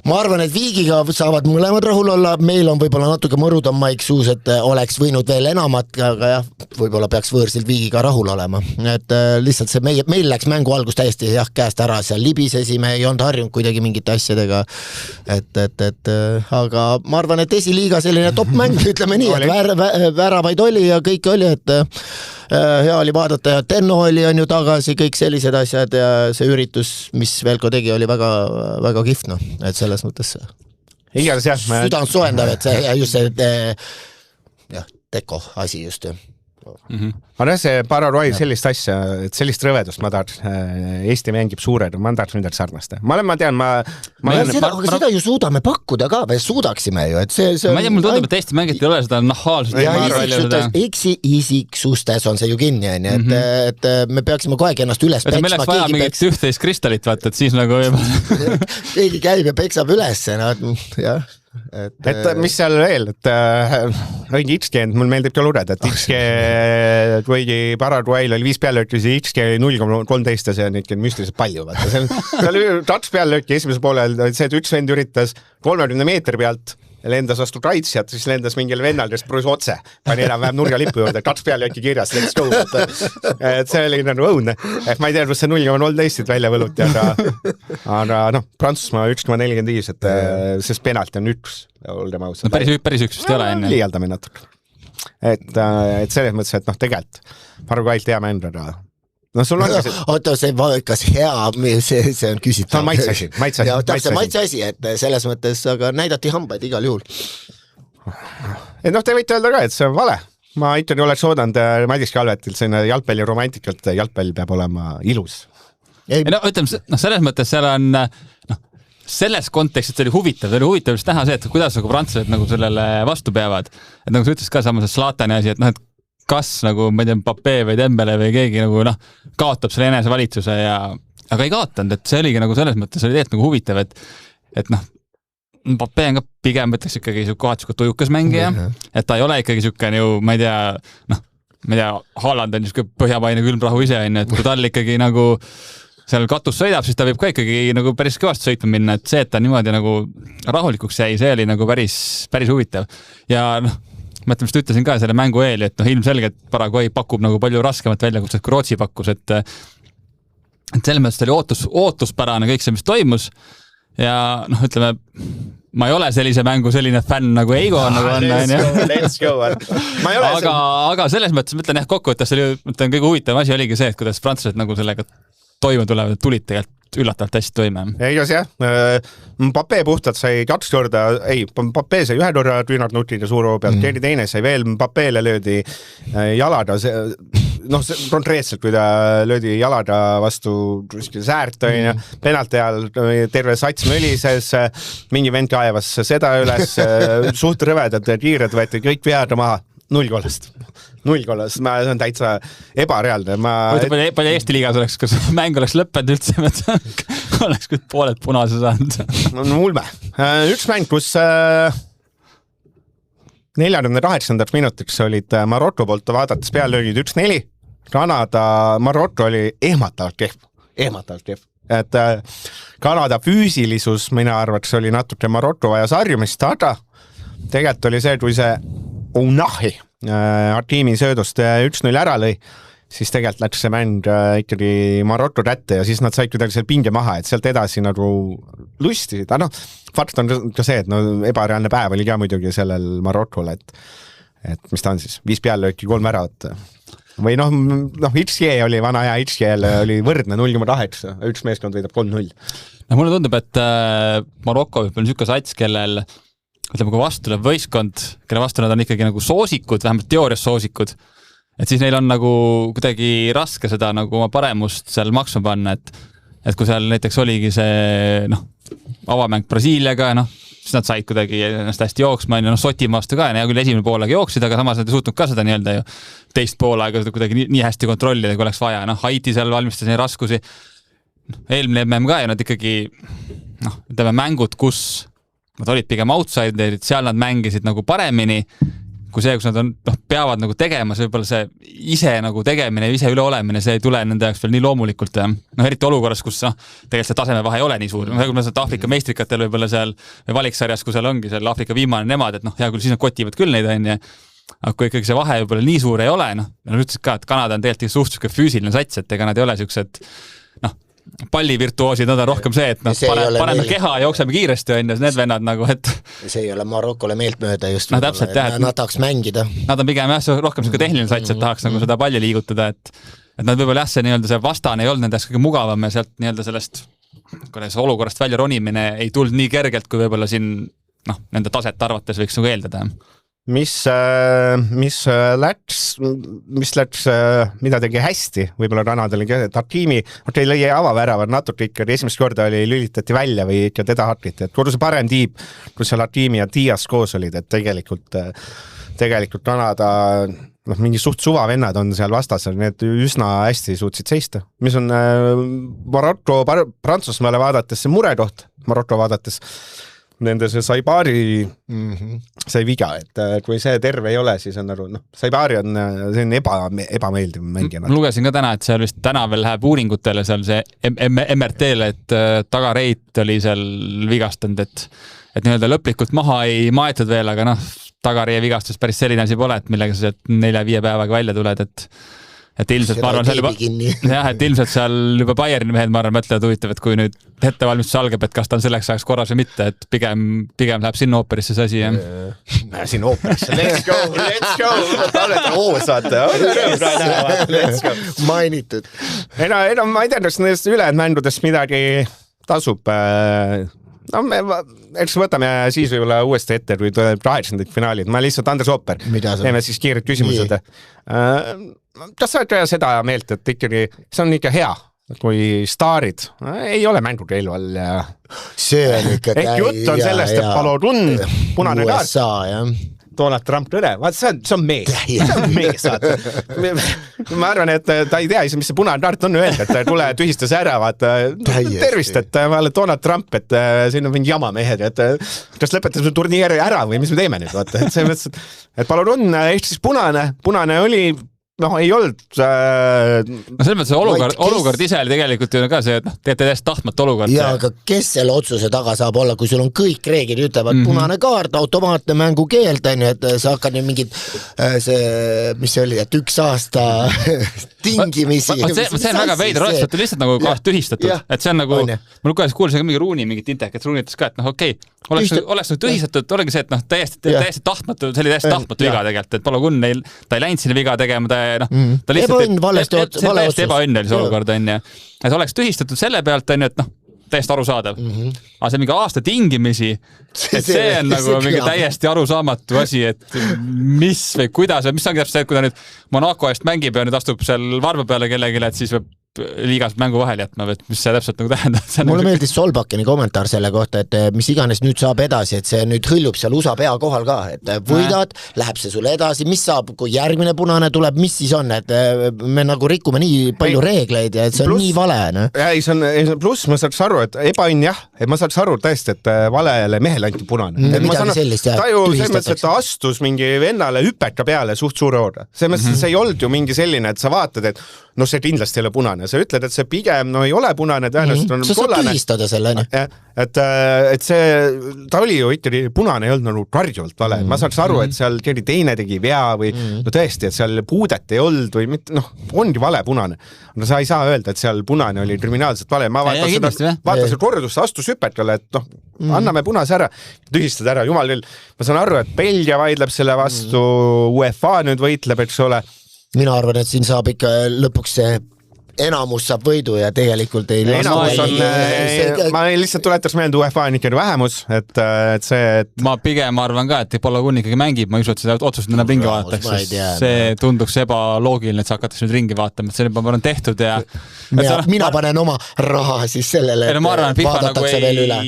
ma arvan, et Viigiga saavad mõlemad rahul olla, meil on võib-olla natuke mõrud on Maik suus, et oleks võinud veel enamat, aga jah, võib-olla peaks võõrsilt Viigiga rahul olema. Et lihtsalt see meil läks mängu algus täiesti käest ära, seal libisesime, ei olnud harjunud kuidagi mingite asjadega, aga ma arvan, et esiliiga selline top mäng, ütleme nii, et väravaid oli ja kõik oli, et hea oli vaadata ja Tenno oli on ju tagasi, kõik sellised asjad ja see üritus, mis Velko tegi, oli väga, väga kihvt, et selles mõttes südant soendav, et see just see teko asi just. Aga see Paraguay sellist asja, et sellist rõvedust ma tahaks, Eesti mängib suured, ma tahaks midagi sarnast. Ma tean, seda ju suudame pakkuda ka, või suudaksime ju, et see ma ei tea, mul tundub, et Eesti mängid ei ole seda nahaalsust. Isiksustes on see ju kinni, et me peaksime koegi ennast üles peksma. Meil oleks vaja mingit üht-teist kristallit, vaata, et siis nagu keegi käib ja peksab üles, jah. et mis seal veel, et õige XG, mul meeldib ka lugeda, et XG kuigi Paraguayl oli 5 peallööki, siis XG oli 0,13 ja see on ikka müstiliselt palju. See oli 2 peallööki esimese poolel, see, et üks vend üritas 30 meetri pealt lendas vastu kaitsjat, siis lendas mingil vennal, kes prus otse, pani enam-vähem nurgalipu juurde, 2 peallööki kirjas, let's go. Et see oli nagu õudne. Ma ei tea, kus see 0,13 välja võluti, aga noh, Prantsusmaa 1,45, et sest penalt on 1. No, päris üks vist ei ole enne. Liialdame natuke. Et selles mõttes, et noh, tegelikult Paraguaylt hea mängida. No sul on oota, see kas hea, see on küsitav. See on maitse asi. Et selles mõttes, aga näidati hambaid igal juhul. Et noh, te võite öelda ka, et see on vale. Ma ikkagi oleks oodanud Madis Kalvetilt selline jalgpalli romantikalt, jalgpall peab olema ilus. No ütleme, selles mõttes seal on selles kontekstis oli huvitav just näha see, et kuidas nagu prantslased nagu sellele vastu peavad. Et nagu sa ütles ka samas Zlatani asi, et noh, et kas nagu, ma ei tea, Mbappé või Dembele või keegi nagu kaotab selle enesevalitsuse aga ei kaotanud, et see oligi nagu selles mõttes oli tegelikult nagu huvitav, et noh, Mbappé on ka pigem, mõtleks ikkagi kohati tujukas mängija, et ta ei ole ikkagi siukene ju, ma ei tea, Haaland on niisugune põhjapaine külmrahu ise, et kui tal ikkagi nagu seal katus sõidab, siis ta võib ka ikkagi nagu päris kõvasti sõitma minna, et see, et ta niimoodi nagu rahulikuks jäi, see oli nagu päris huvitav. Ja noh, ma mõtlen, ütlesin ka selle mängu eel, et ilmselgelt Paraguay pakub nagu palju raskemat väljakutset kui Rootsi pakkus, et selles mõttes oli ootuspärane kõik see, mis toimus ja noh, ütleme, ma ei ole sellise mängu selline fänn nagu Eigo nagu on. Let's go. Aga selles mõttes, mõtlen kokkuvõttes oli, kõige huvitav asi oligi see, et kuidas prantslased nagu sellega toime tulevad, tulid tegelikult üllatavalt hästi toime. Eigas jah, Mbappé puhtalt sai 2 korda, Mbappé sai 1 korda Küünarnutin ja suur pealt, keegi teine sai veel, Mbappéle löödi jalada, noh, konkreetselt, kui ta löödi jalada vastu säärt, penalti ajal terve sats mölises, mingi vend kaevas seda üles, suht rõvedad ja kiired võeti kõik vead maha. 0 kollast, see on täitsa ebareaalne. Palju Eesti liigas oleks, kas mäng oleks lõppenud üldse, oleks kõik pooled punase saanud. No ulme. Üks mäng, kus 48. minutiks olid Maroko poolt vaadates peallöögid 1-4. Maroko oli ehmatavalt kehv. Et Kanada füüsilisus, mina arvaks, oli natuke Maroko vaja sarjumist, aga tegelikult oli see, kui see Unahi Hakimi söödust 1-0 ära lõi, siis tegelikult läks see mäng ikkagi Maroko kätte ja siis nad said kuidagi seal pinge maha, et sealt edasi nagu lustisid. Aga noh, fakt on ka see, et ebareaalne päev oli ka muidugi sellel Marokol, et mis ta on siis, 5 peallööki 3 äravat. Või noh, XG oli vana hea, XG oli võrdne 0,8, üks meeskond võidab 3-0. No mulle tundub, et Maroko on niisugune sats, kellel ütleme, kui vastu tuleb võistkond, kelle vastu nad on ikkagi nagu soosikud, vähemalt teoorias soosikud, et siis neil on nagu kuidagi raske seda nagu oma paremust seal maksma panna, et kui seal näiteks oligi see avamäng Brasiiliaga, siis nad said kuidagi ennast hästi jooksma, Sotimaast ka, ja küll esimene poolaga jooksid, aga samas nad ei suutnud ka seda nii-öelda ju teist poolaga kuidagi nii hästi kontrollida, kui oleks vaja. Haiti seal valmistas neid raskusi. Eelmine MM ka ja nad ikkagi ütleme mängud, kus nad olid pigem outsiderid, seal nad mängisid nagu paremini, kui see, kus nad on, peavad nagu tegema, see võib-olla see ise nagu tegemine, ise üleolemine, see ei tule nende jaoks veel nii loomulikult. Eriti olukorras, kus tegelikult see tasemevahe ei ole nii suur. Kui me saad Afrika meistrikatel võib-olla seal valiksarjas, kui seal ongi seal Afrika viimane nemad, et hea küll, siis nad kotivad küll neid, aga kui ikkagi see vahe võib-olla nii suur ei ole, nad ütlesid ka, et Kanada on tegelikult suhteliselt füüsiline sats, et ega nad ei ole siuksed pallivirtuoosid, nad on rohkem see, et paneme keha ja jookseme kiiresti, need vennad nagu, et see ei ole Marokole meeltmööda just. Täpselt, nad tahaks mängida. Nad on pigem rohkem tehniline sats, et tahaks nagu seda palli liigutada, et nad võib-olla see nii-öelda see vastane ei olnud nendest kõige mugavam ja sealt nii-öelda sellest olukorrast välja ronimine ei tulnud nii kergelt, kui võib-olla siin nende taset arvates võiks nagu eeldada. Mis läks, mida tegi hästi, võib-olla Kanadal oli Hakimi, lõi avaväravad natuke ikka, esimest korda lülitati välja või ikka teda hakiti, et kui see parem tiib, kus seal Hakimi ja Dias koos olid, et tegelikult Kanada mingi suht suvavennad on seal vastasel, need üsna hästi suutsid seista. Mis on Maroko Prantsusmaale vaadates see murekoht, Maroko vaadates nende see Saibari sai viga, et kui see terve ei ole, siis on nagu, Saibari on selline ebameeldiv mängija. Ma lugesin ka täna, et seal vist täna veel läheb uuringutele seal see MRT-le, et tagareit oli seal vigastanud, et nii-öelda lõplikult maha ei maetud veel, aga tagareie vigastus päris selline asi pole, et millega sa 4-5 päevaga välja tuled, et ilmselt ma arvan seal juba, et ilmselt seal juba Bayerni mehed, ma arvan, mõtlevad huvitav, et kui nüüd ettevalmistus algab, et kas ta on selleks ajaks korras või mitte, et pigem läheb sinna ooperisse see asi, jah. Siin ooperisse, let's go, let's go. Mainitud. Ma ei tea, kas nendest ülejäänud mängudest midagi tasub. Eks võtame siis võib-olla uuesti ette, kui tuleb 8. finaalid. Ma lihtsalt Andres Ooper. Teeme siis kiired küsimused. Kas sa oled seda meelt, et ikkagi see on ikka hea, kui staarid ei ole mängukeelu all? See on ikka jutt on sellest, et Palorun, punane kaart. USA, jah. Donald Trump tõde, see on mees. Ma arvan, et ta ei tea ise, mis see punane kaart on öelda, et tule tühistas ära, vaata, tervist, et ma olen Donald Trump, et siin on mingi jama mehed, et kas lõpetas turniiri ära või mis me teeme nüüd, vaata, et see mõttes, et Palorun ehk siis punane oli ei olnud... selles mõttes olukord ise oli tegelikult ju ka see, et teete täiesti tahtmata olukord. Ja, aga kes selle otsuse taga saab olla, kui sul on kõik reeglid ütlevad punane kaart, automaatne mängu keeld, et sa hakkad nüüd mingid mis see oli, et 1 aasta tingimisi. See on väga veidra, et lihtsalt nagu kaart tühistatud. Et see on nagu, ma kuulsin ka mingi Ruuni mingit intekat, Ruunitas ka, et okei, oleks tühistatud, olegi see, et täiesti tahtmatu, see oli täiesti tahtmatu viga tegelikult, et Palokun ta ei läinud sinna viga tegema, ta lihtsalt täiesti ebaõnn oli see olukord, on ju. Et oleks tühistatud selle pealt, on ju, et täiesti arusaadav. Aga see mingi aasta tingimisi, et see on nagu mingi täiesti arusaamatu asi, et mis või kuidas, mis ongi täpselt see, et kui ta nüüd Monaco eest mängib ja nüüd astub seal varba peale kellelegi, et siis võib liigas mängu vahel jätma, mis see täpselt nagu tähendab. Mulle meeldis Solbakini kommentaar selle kohta, et mis iganes nüüd saab edasi, et see nüüd hõljub seal USA pea kohal ka, et võidad, läheb see sulle edasi, mis saab, kui järgmine punane tuleb, mis siis on, et me nagu rikume nii palju reegleid ja et see on nii vale. Pluss ma saaks aru, et ebaõnn jah, et ma saaks aru tõesti, et valele mehele anti punane. Midagi sellist ta ju selles mõttes, et ta astus mingi vennale hüpeta peale suht suure oore. Selles mõttes, see ei olnud ju mingi selline, et sa vaatad, et see kindlasti ei ole punane. Sa ütled, et see pigem ei ole punane, tõenäoliselt on kollane. Sa saad tühistada selle, et see, ta oli ju ikkagi punane, ei olnud nagu karjult vale. Ma saaks aru, et seal keegi teine tegi vea või tõesti, et seal puudet ei olnud või mitte, ongi vale punane. No sa ei saa öelda, et seal punane oli kriminaalselt vale. Ma vaatasin kordust, astus hüpetale, et anname punase ära, tühistada ära, jumal küll. Ma saan aru, et Belgia vaidleb selle vastu, UEFA nüüd võitleb, eks ole. Mina arvan, et siin saab ikka lõpuks see enamus saab võidu ja tegelikult ei ma lihtsalt tuletaks meelde UEFA on ikkagi vähemus, et see ma pigem arvan ka, et Palokun ikkagi mängib, ma ei usu, et seda otsust enam ringi vaataks, see tunduks ebaloogiline, et sa hakatakse nüüd ringi vaatama, et see juba on tehtud ja mina panen oma raha siis sellele, et vaadatakse veel üle.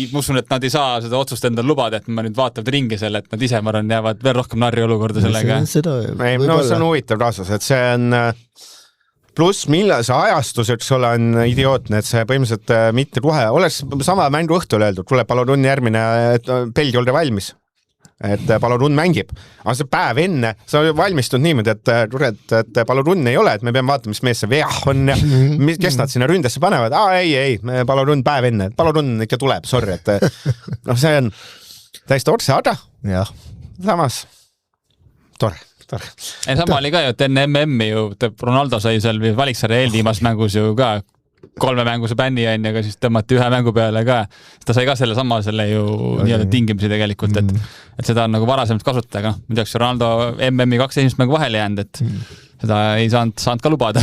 Ma usun, et nad ei saa seda otsust endal lubada, et ma nüüd vaatavad ringi selle, et nad ise ma arvan jäävad veel rohkem narri olukorda sellega. See on huvitav kaasus, et see on pluss millal see ajastus, eks ole, on idiootne, et see põhimõtteliselt mitte kohe, oleks sama mängu õhtul öeldud, tuleb Palorun järgmine, et Belgia olge valmis, et Palorun mängib, aga see päev enne, sa valmistud niimoodi, et Palorun ei ole, et me peame vaatama, mis mees see veah on ja kes nad sinna ründesse panevad, ei, Palorun päev enne, Palorun ikka tuleb, sorry, et see on täiesti otse, aga samas tore. Sama oli ka ju, et enne MM-i ju Ronaldo sai seal valiksarja eelviimas mängus ju ka 3 mänguse bänni on ja siis tõmmati 1 mängu peale ka. Ta sai ka selle ju nii-öelda tingimisi tegelikult, et seda on nagu varasemalt kasutada, aga ma teaks, Ronaldo MM-i 2 esimest mängu vahele jäänud, et seda ei saanud ka lubada.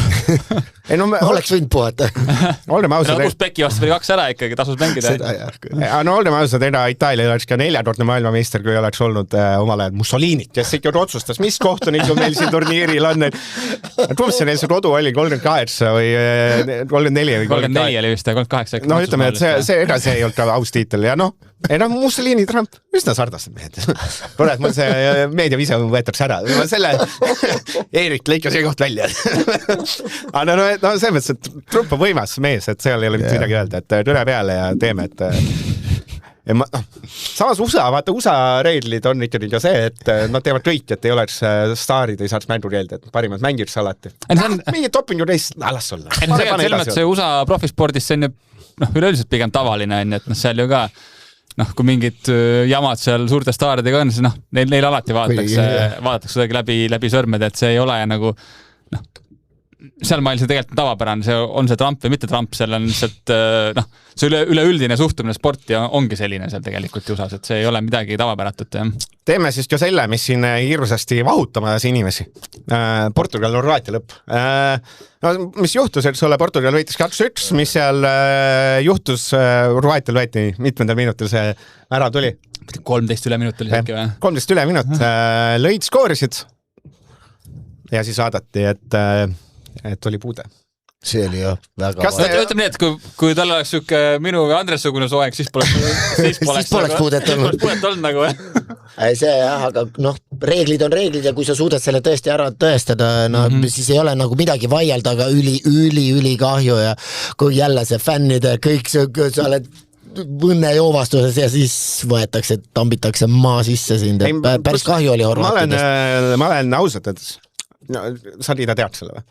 Oleks võinud puhata. Olgem ausad. Uzbeki vastu veel 2 ära ikkagi, tasus mängida. Olgem ausad, Itaalia oleks ka 4-kordne maailmameister, kui oleks olnud omal ajal Mussolinit, kes ikka otsustas, mis kohtunikud meil siin turniiril on. Kumb see neil see kodu oli, 38 või 34 või 34 oli vist, 38. No ütleme, et see ei olnud ka aus tiitel ja Mussolini, Trump, üsna sardased mehed. Kurat, mul see meedia vise võetakse ära. Ma selle Eerik lõikas see koht välja. Aga see mõttes, et Trump on võimas mees, et seal ei ole midagi öelda, et tüle peale ja teeme, et samas USA reeglid on ikkagi ka see, et nad teevad kõik, et ei oleks staarid, ei saaks mängukeelde, et parimad mängijad alati. Mingid dopingu reis, las olla. Selles mõttes see USA profispordis see on ju üleüldiselt pigem tavaline, et seal ju ka kui mingid jamad seal suurte staaridega on, siis neil alati vaadatakse läbi sõrmede, et see ei ole nagu seal mail see tegelikult tavapärane, see on see Trump või mitte Trump, seal on lihtsalt see üleüldine suhtumine sporti ongi selline seal tegelikult USAs, et see ei ole midagi tavapäratut. Teeme siis ka selle, mis siin hirmsasti vahutamas inimesi. Portugal-Horvaatia lõpp. Mis juhtus, et sulle Portugal võitis 2-1, mis seal juhtus, Horvaatial võeti mitmendal minutil see ära tuli? 13 üle minut oli või? 13 üle minut, lõid skoorisid ja siis vaadati, et oli puude. See oli jah väga ütleme nii, et kui tal oleks siuke minu ja Andres-sugune soeng, siis poleks puudet olnud nagu. See jah, aga reeglid on reeglid ja kui sa suudad selle tõesti ära tõestada, siis ei ole nagu midagi vaielda, aga üli kahju ja kui jälle see fännide kõik sa oled õnnejoovastuses ja siis tambitakse maa sisse sind, päris kahju oli Horvaatidest. Ma olen ausalt, et sa Liida tead selle või?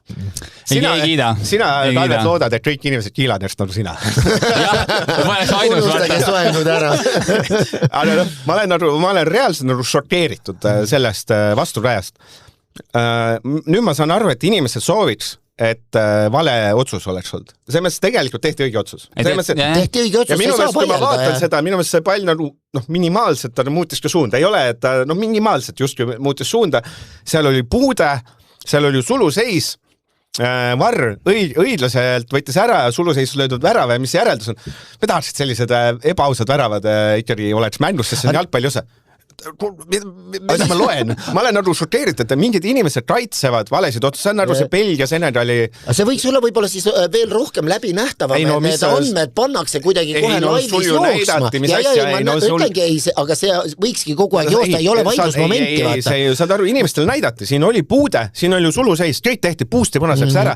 Sina Taivet loodad, et kõik inimesed kiilad just nagu sina. Ma olen reaalselt nagu šokeeritud sellest vasturajast. Nüüd ma saan aru, et inimesed sooviks, et vale otsus oleks olnud. See mõttes tegelikult tehti õige otsus. Tehti õige otsus, ja minu meelest, kui ma vaatan seda, minu meelest see pall nagu minimaalselt ta muutis ka suunda. Ei ole, et ta minimaalselt just muutis suunda. Seal oli puude, seal oli suluseis, Varr õiglaselt võttis ära suluseis löödud värava ja mis järeldus on? Me tahaksid sellised ebaausad väravad ikkagi oleks mängus, sest see on jalgpalli osa. Mida ma loen? Ma olen nagu šokeeritud, et mingid inimesed kaitsevad valesid otsus, see on nagu see Belgia Senegali. See võiks olla võib-olla siis veel rohkem läbi nähtavam, et need andmed pannakse kuidagi kohe laivis jooksma. Aga see võikski kogu aeg joosta, ei ole vaidlusmomenti. Saad aru, inimestel näidati, siin oli puude, siin oli suluseis, kõik tehti puusti punaseks ära.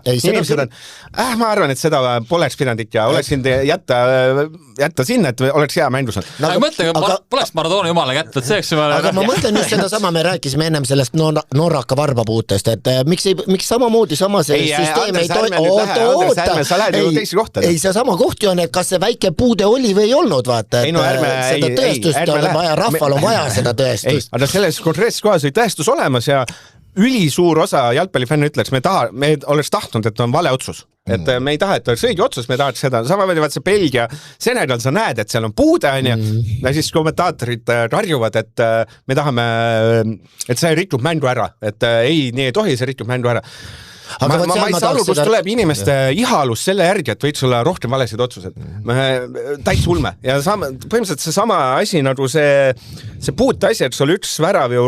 Ma arvan, et seda poleks pidanud ikka, oleks siin jätta sinna, et oleks hea mängus. Aga mõtle, poleks Maradona jumala kätte, et see aga ma mõtlen just seda sama, me rääkisime ennem sellest Norraka varbapuutest, et miks samamoodi sama see süsteem ei ei, see sama koht ju on, et kas see väike puude oli või ei olnud, vaata, et seda tõestust on vaja, rahval on vaja seda tõestust. Aga selles konkreetses kohas oli tõestus olemas ja ülisuur osa jalgpallifänne ütleks, me oleks tahtnud, et on vale otsus. Et me ei taha, et oleks õige otsus, me tahaks seda. Sama veel, see Belgia Senegal, sa näed, et seal on puude, ja siis kommentaatorid karjuvad, et me tahame, et see rikub mängu ära. Et ei, nii ei tohi, see rikub mängu ära. Ma ei saa aru, kust tuleb inimeste ihalus selle järgi, et võiks olla rohkem valesid otsused. Täis ulme. Ja põhimõtteliselt see sama asi, nagu see puute asi, et sul üks värav ju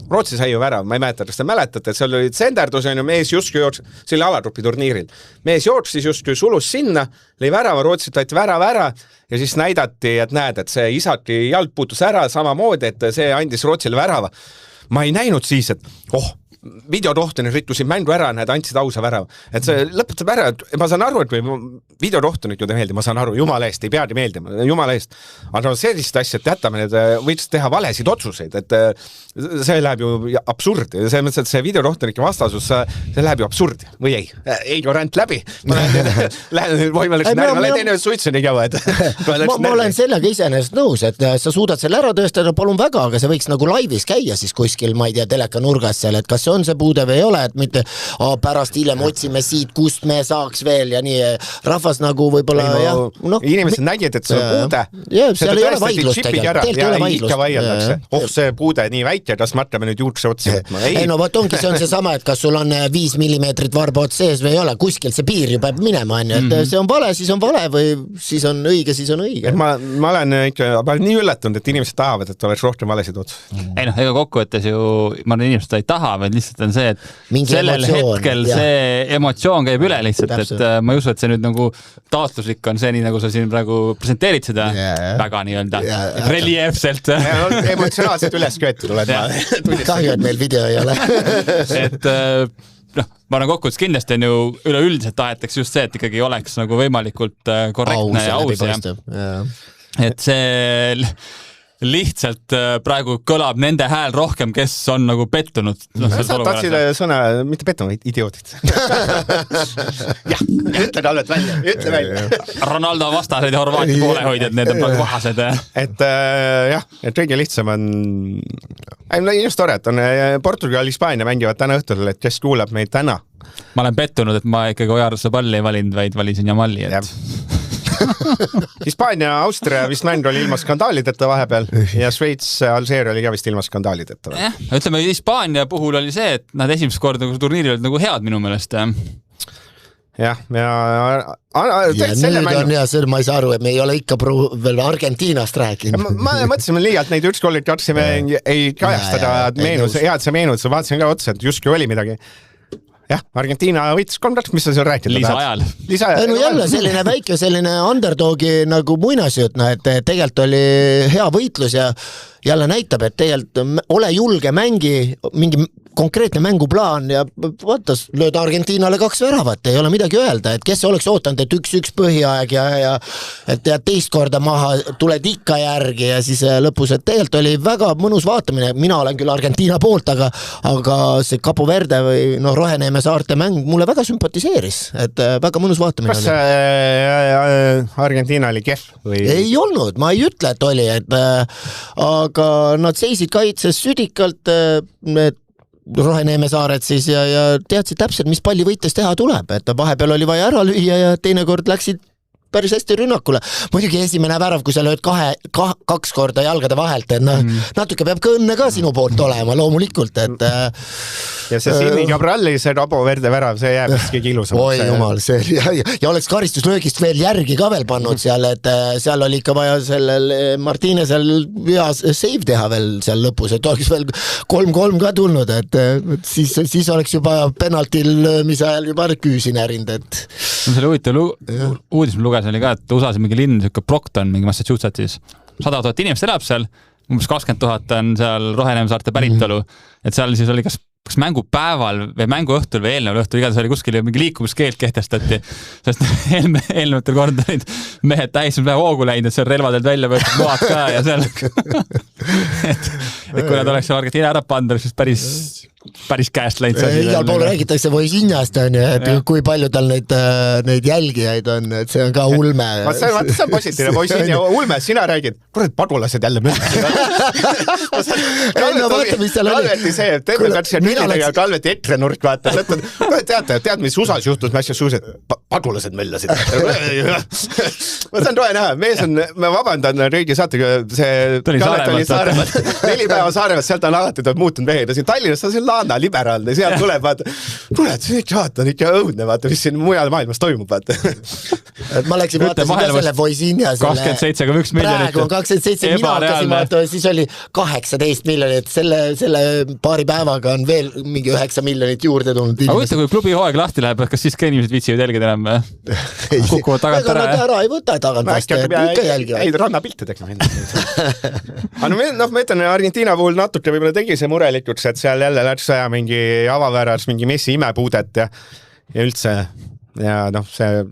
Rootsi sai ju värav, ma ei mäleta, kas te mäletate, et seal oli tsenderdus, mees justkui see oli alatrupi turniiril. Mees jooksis justkui sulus sinna, lõi värava, Rootsit võeti värav ära ja siis näidati, et näed, et see isati jalg puutus ära samamoodi, et see andis Rootsile värava. Ma ei näinud siis, et videotohtunik rikkusid mängu ära, need andsid ausa värava. Et see lõpetab ära, et ma saan aru, et kui videotohtunik juurde meeldib, ma saan aru, jumala eest, ei peagi meeldima, jumala eest. Aga sellist asja, et jätame need, võiks teha valesid otsuseid, et see läheb ju absurdi. See mõttes, et see videotohtunike vastasus, see läheb ju absurdi. Või ei? Ei korrant läbi. Ma olen sellega iseenesest nõus, et sa suudad selle ära tõestada, palun väga, aga see võiks nagu laivis käia siis kuskil, ma ei tea, teleka nurgas seal, et kas see on see puude või ei ole, et mitte pärast hiljem otsime siit, kust me saaks veel ja nii rahvas nagu võib-olla inimesed nägid, et see on puude. Seal ei ole vaidlust tegelikult ei ole vaidlust. See puude nii väike, kas me hakkame nüüd juukse otsi võtma? Ei, no võt ongi, see on see sama, et kas sul on 5 millimeetrit varba ots sees või ei ole, kuskil see piir ju peab minema, et see on vale, siis on vale või siis on õige, siis on õige. Ma olen ikka nii üllatanud, et inimesed tahavad, et oleks rohkem valesid ots. Ei noh, ega kokkuvõttes ju ma olen inimesed ei taha, vaid lihtsalt on see, et mingi sellel hetkel see emotsioon käib üle lihtsalt, et ma ei usu, et see nüüd nagu taotluslik on see, nii nagu sa siin praegu presenteerid seda väga nii-öelda reljeefselt. Emotsionaalselt üles köetud oled. Kahju, et meil video ei ole. Et ma olen kokkuvõttes kindlasti on ju üleüldiselt tahetakse just see, et ikkagi oleks nagu võimalikult korrektne ja aus. et see lihtsalt praegu kõlab nende hääl rohkem, kes on nagu pettunud. Sa tahtsid sõna, mitte pettunud, idiootid. Jah, ütle Talvet välja, ütle välja. Ronaldo vastased ja Horvaatia poolehoidjad, need on praegu vahased. Et jah, et kõige lihtsam on, just tore, et on Portugal, Hispaania mängivad täna õhtul, et kes kuulab meid täna. Ma olen pettunud, et ma ikkagi Ojaruse palli ei valinud, vaid valisin Jamali, et... Hispaania, Austria vist mäng oli ilma skandaalideta vahepeal ja Šveits, Alžeeria oli ka vist ilma skandaalideta. Ütleme, Hispaania puhul oli see, et nad esimest korda turniiri olid nagu head minu meelest. Jah, ja nüüd on hea sõr, ma ei saa aru, et me ei ole ikka veel Argentiinast rääkinud. Ma mõtlesin liialt neid ükskoolid, tahtsime ei kajastada meenus, head see meenus, vaatasin ka otsa, et justkui oli midagi. Jah, Argentiina võitis 3-2, mis sa seal rääkida tahad? Lisaajal. No jälle selline väike, selline underdogi nagu muinasjut, et tegelikult oli hea võitlus ja jälle näitab, et tegelikult ole julge mängi, mingi konkreetne mänguplaan ja vaata, lööd Argentiinale 2 väravat, ei ole midagi öelda, et kes oleks ootanud, et 1-1 põhiaeg ja teist korda maha tuled ikka järgi ja siis lõpus, et tegelikult oli väga mõnus vaatamine, mina olen küll Argentiina poolt, aga see Capo Verde või Roheneeme saarte mäng mulle väga sümpatiseeris, et väga mõnus vaatamine oli. Kas Argentiina oli kehv? Ei olnud, ma ei ütle, et oli, aga nad seisid kaitses südikalt, need Roheneeme saared siis ja teadsid täpselt, mis palli võites teha tuleb, et vahepeal oli vaja ära lüüa ja teinekord läksid päris hästi rünnakule. Muidugi esimene värav, kui sa lööd 2 korda jalgade vahelt, et natuke peab ka õnne ka sinu poolt olema, loomulikult, et ja see Sini Gabralli, see Capo Verde värav, see jääb vist kõige ilusam. Oi jumal, see ja oleks karistuslöögist veel järgi ka veel pannud seal, et seal oli ikka vaja sellel Martinesel hea save teha veel seal lõpus, et oleks veel 3-3 ka tulnud, et siis oleks juba penaltil löömise ajal juba küüsi närind, et selle huvitav uudis ma lugesin oli ka, et USA-s mingi linn, siuke Brockton, mingi Massachusettsis 100 000 inimest elab seal, umbes 20 000 on seal Roheneeme saarte päritolu, et seal siis oli kas mängupäeval või mänguõhtul või eelneval õhtul, igatahes oli kuskil mingi liikumiskeeld kehtestati, sest eelnevatel kordadel mehed täiesti hoogu läinud, et seal relvadelt välja võetud moad ka ja seal et kui nad oleks Argentiina ära pandud, siis päris käest läinud. Igal pool räägitakse Voisinjast, et kui palju tal neid jälgijaid on, et see on ka ulme. See on positiivne, Voisinja ulme, sina räägid, kurat, padulased jälle mõtlesid. Kalveti see, teeme katsi ja Kalveti etrenurk vaata. Tead, mis USAs juhtus, mis asjas suused, padulased möllasid. Ma saan toe näha, mees on, ma vabandan Rõigi saatega, see Kalvet oli Saaremaalt, 4 päeva Saaremaalt, sealt on alati muutunud mehed ja siin Tallinnas on Laana liberaalne, sealt tuleb, vaata, kurat, see on ikka õudne, vaata, mis siin mujal maailmas toimub, vaata. Ma läksin vaatasin ka selle Voisinja 27,1 miljonit. Praegu on 27, mina hakkasin vaata, siis oli 18 miljonit, selle paari päevaga on veel mingi 9 miljonit juurde tulnud. Aga võtta, kui klubi hooaeg lahti läheb, kas siis ka inimesed vitsivad jälgida enam? Kukuvad tagant ära? Ära ei võta tagant vast, ikka jälgivad. Ei, rannapilte tegema. Aga ma ütlen, Argentiina puhul natuke võib-olla tegi see murelikuks, et seal jälle läks vaja mingi avaväras, mingi Messi imepuudet ja üldse ja see